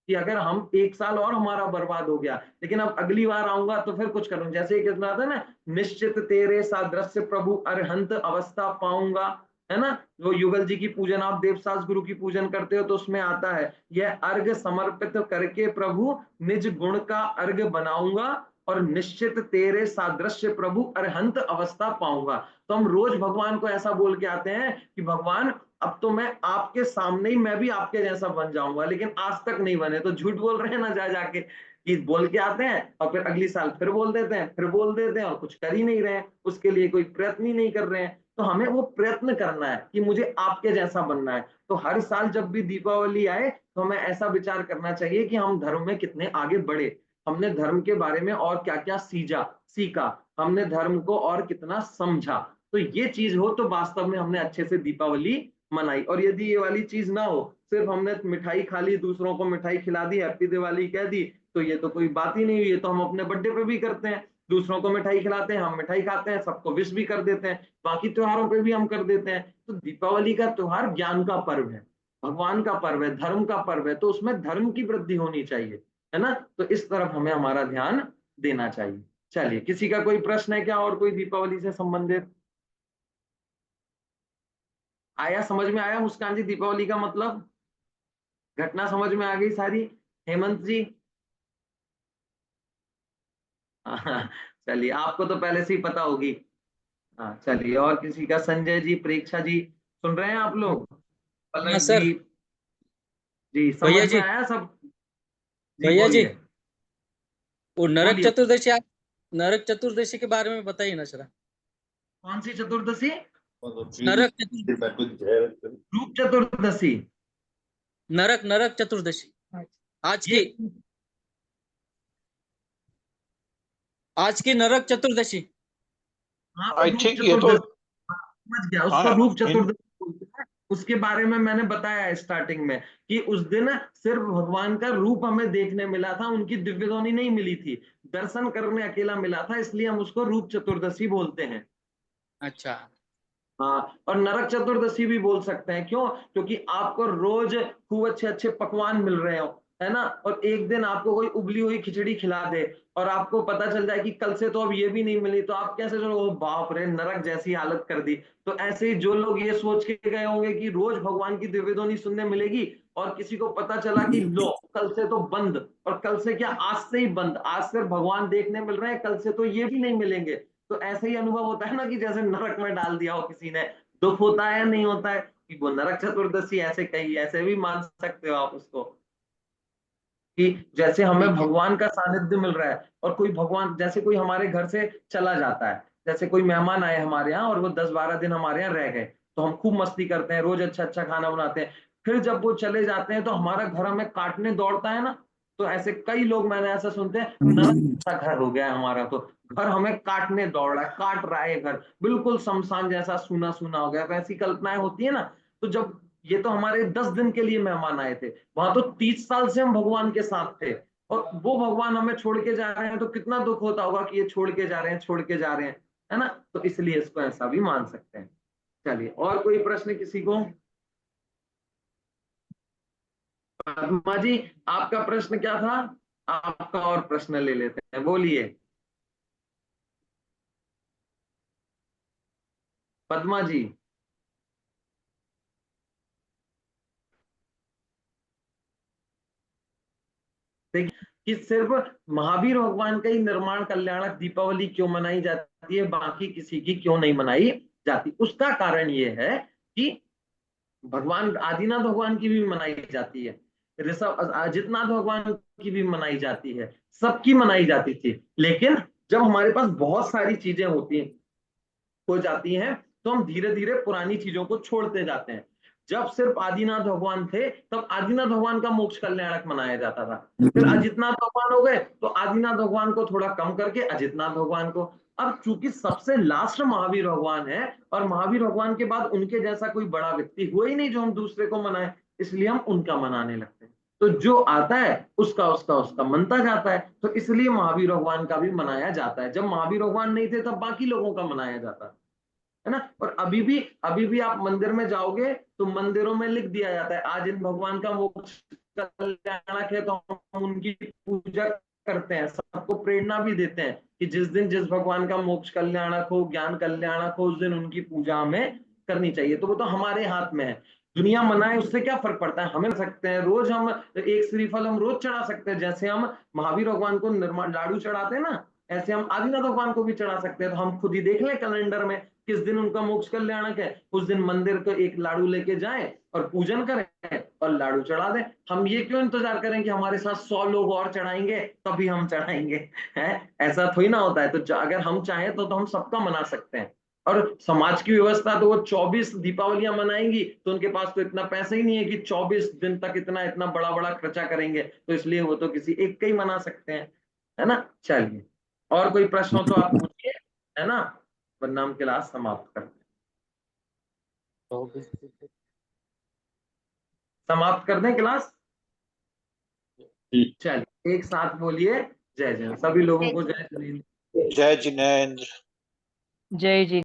कि अगर हम एक साल और हमारा बर्बाद हो गया, लेकिन अब अगली बार आऊंगा तो फिर कुछ करूं, जैसे कितना था ना, निश्चित तेरे सादृश्य प्रभु अरहंत अवस्था पाऊंगा, है ना। वो युगल जी की पूजन, आप देवसास गुरु की पूजन करते हो तो उसमें आता है, यह अर्घ समर्पित करके प्रभु निज गुण का अर्घ बनाऊंगा और निश्चित तेरे सादृश्य प्रभु अरहंत अवस्था पाऊंगा। तो हम रोज भगवान को ऐसा बोल के आते हैं कि भगवान अब तो मैं आपके सामने ही मैं भी आपके जैसा बन जाऊंगा, लेकिन आज तक नहीं बने, तो झूठ बोल रहे हैं ना जा जाके कि बोल के आते हैं और फिर अगली साल फिर बोल देते हैं, फिर बोल देते हैं और कुछ कर ही नहीं रहे हैं, उसके लिए कोई प्रयत्न ही नहीं कर रहे हैं। तो हमें वो प्रयत्न करना है कि मुझे आपके जैसा बनना है। तो हर साल जब भी दीपावली आए तो हमें ऐसा विचार करना चाहिए कि हम धर्म में कितने आगे बढ़े, हमने धर्म के बारे में और क्या क्या सीखा, हमने धर्म को और कितना समझा। तो ये चीज हो तो वास्तव में हमने अच्छे से दीपावली मनाई। और यदि ये वाली चीज ना हो, सिर्फ हमने मिठाई खा ली, दूसरों को मिठाई खिला दी, हैप्पी दिवाली कह दी, तो ये तो कोई बात ही नहीं हुई। ये तो हम अपने बर्थडे पे भी करते हैं, दूसरों को मिठाई खिलाते हैं, हम मिठाई खाते हैं, सबको विश भी कर देते हैं, बाकी त्योहारों पे भी हम कर देते हैं। तो दीपावली का त्योहार ज्ञान का पर्व है, भगवान का पर्व है, धर्म का पर्व है, तो उसमें धर्म की वृद्धि होनी चाहिए, है ना। तो इस तरफ हमें हमारा ध्यान देना चाहिए। चलिए, किसी का कोई प्रश्न है क्या, और कोई दीपावली से संबंधित? आया, समझ में आया मुस्कान जी दीपावली का मतलब, घटना समझ में आ गई सारी? हेमंत जी? हाँ, चलिए, आपको तो पहले से ही पता होगी। हाँ चलिए, और किसी का? संजय जी, प्रेक्षा जी, सुन रहे हैं आप लोग? हाँ पलक सर। जी? जी, भैया समझ में जी, आया सब? जी भैया जी, बोलिए। वो नरक बोलिए, चतुर्दशी नरक चतुर्दशी के बारे में बताइए ना सर। कौन सी चतुर्दशी? नरक चतुर्दशी। रूप चतुर्दशी? नरक नरक चतुर्दशी आज ये की आज की नरक चतुर्दशी। हाँ, वो आई रूप थिंक ये तो चतुर्दशी, समझ गया, उसको हाँ रूप चतुर्दशी बोलते हैं। उसके बारे में मैंने बताया स्टार्टिंग में कि उस दिन सिर्फ भगवान का रूप हमें देखने मिला था, उनकी दिव्य ध्वनि नहीं मिली थी, दर्शन करने अकेला मिला था, इसलिए हम उसको रूप चतुर्दशी बोलते हैं। अच्छा। हाँ, और नरक चतुर्दशी भी बोल सकते हैं, क्यों? क्योंकि आपको रोज खूब अच्छे अच्छे पकवान मिल रहे हो, है ना, और एक दिन आपको कोई उबली हुई खिचड़ी खिला दे और आपको पता चल जाए कि कल से तो अब ये भी नहीं मिली, तो आप कैसे चलो, बाप रे, नरक जैसी हालत कर दी। तो ऐसे ही जो लोग ये सोच के गए होंगे कि रोज भगवान की दिव्य ध्वनि सुनने मिलेगी, और किसी को पता चला कि लो कल से तो बंद, और कल से क्या, आज से ही बंद, आज सिर्फ भगवान देखने मिल रहे हैं, कल से तो ये भी नहीं मिलेंगे, तो ऐसे ही अनुभव होता है ना कि जैसे नरक में डाल दिया हो किसी ने। दुख होता है या नहीं होता है कि वो नरक चतुर्दशी ऐसे कही, ऐसे भी मान सकते हो आप उसको, कि जैसे हमें ठीक है। भगवान का सानिध्य मिल रहा है, और कोई भगवान, जैसे कोई हमारे घर से चला जाता है, जैसे कोई मेहमान आए हमारे यहाँ और वो 10-12 दिन हमारे यहाँ रह गए, तो हम खूब मस्ती करते हैं, रोज अच्छा अच्छा खाना बनाते हैं, फिर जब वो चले जाते हैं तो हमारा घर हमें काटने दौड़ता है ना। तो ऐसे कई लोग मैंने ऐसा सुनते हैं, नरक जैसा घर हो गया है हमारा, तो घर हमें काटने दौड़ रहा है, काट रहा है ये घर, बिल्कुल शमशान जैसा सूना सूना हो गया, वैसी कल्पनाएं होती है ना। तो जब ये तो हमारे 10 दिन के लिए मेहमान आए थे, वहां तो 30 साल से हम भगवान के साथ थे, और वो भगवान हमें छोड़ के जा रहे हैं, तो कितना दुख होता होगा कि ये छोड़ के जा रहे हैं, छोड़ के जा रहे हैं, है ना। तो इसलिए इसको ऐसा भी मान सकते हैं। चलिए, और कोई प्रश्न किसी को? पद्मा जी, आपका प्रश्न क्या था? आपका और प्रश्न ले लेते हैं, बोलिए पद्मा जी। देखिए, कि सिर्फ महावीर भगवान का ही निर्माण कल्याणक दीपावली क्यों मनाई जाती है, बाकी किसी की क्यों नहीं मनाई जाती? उसका कारण ये है कि भगवान आदिनाथ भगवान की भी मनाई जाती है, ऋषभ अजितनाथ भगवान की भी मनाई जाती है, सबकी मनाई जाती थी, लेकिन जब हमारे पास बहुत सारी चीजें होती हैं, हो जाती हैं, तो हम धीरे धीरे पुरानी चीजों को छोड़ते जाते हैं। जब सिर्फ आदिनाथ भगवान थे तब आदिनाथ भगवान का मोक्ष कल्याणक मनाया जाता था, फिर अजितनाथ भगवान हो गए तो आदिनाथ भगवान को थोड़ा कम करके अजितनाथ भगवान को। अब चूंकि सबसे लास्ट महावीर भगवान है, और महावीर भगवान के बाद उनके जैसा कोई बड़ा व्यक्ति हुआ ही नहीं जो हम दूसरे को मनाए, इसलिए हम उनका मनाने लगते हैं। तो जो आता है उसका उसका उसका मनता जाता है, तो इसलिए महावीर भगवान का भी मनाया जाता है। जब महावीर भगवान नहीं थे तब बाकी लोगों का मनाया जाता है ना। और अभी भी आप मंदिर में जाओगे तो मंदिरों में लिख दिया जाता है, आज इन भगवान का मोक्ष कल्याणक है, तो हम उनकी पूजा करते हैं, सबको प्रेरणा भी देते हैं कि जिस दिन जिस भगवान का मोक्ष कल्याणक हो, ज्ञान कल्याणक हो, उस दिन उनकी पूजा हमें करनी चाहिए, तो वो तो हमारे हाथ में है। दुनिया मनाए उससे क्या फर्क पड़ता है, हमें सकते हैं रोज हम एक श्रीफल हम रोज चढ़ा सकते हैं, जैसे हम महावीर भगवान को निर्माण लाडू चढ़ाते हैं ना, ऐसे हम आदिनाथ भगवान को भी चढ़ा सकते हैं। तो हम खुद ही देख लें कैलेंडर में किस दिन उनका मोक्ष कल्याणक है, उस दिन मंदिर को एक लाडू लेके जाएं और पूजन करें और लाडू चढ़ा दें। हम ये क्यों इंतजार करें कि हमारे साथ 100 लोग और चढ़ाएंगे तभी हम चढ़ाएंगे, है ऐसा थोड़ी ना होता है। तो अगर हम चाहें तो हम सबका मना सकते हैं। और समाज की व्यवस्था तो वो 24 दीपावलियां मनाएंगी, तो उनके पास तो इतना पैसा ही नहीं है कि 24 दिन तक इतना इतना बड़ा बड़ा खर्चा करेंगे, तो इसलिए वो तो किसी एक का ही मना सकते हैं, है ना। चलिए, और कोई प्रश्न हो तो आप पूछिए, है ना, वरना हम क्लास समाप्त करते हैं। समाप्त कर दें क्लास। चलिए एक साथ बोलिए जय जय, सभी लोगों को जय जिनेंद्र। जय जिनेंद्र। जय जी।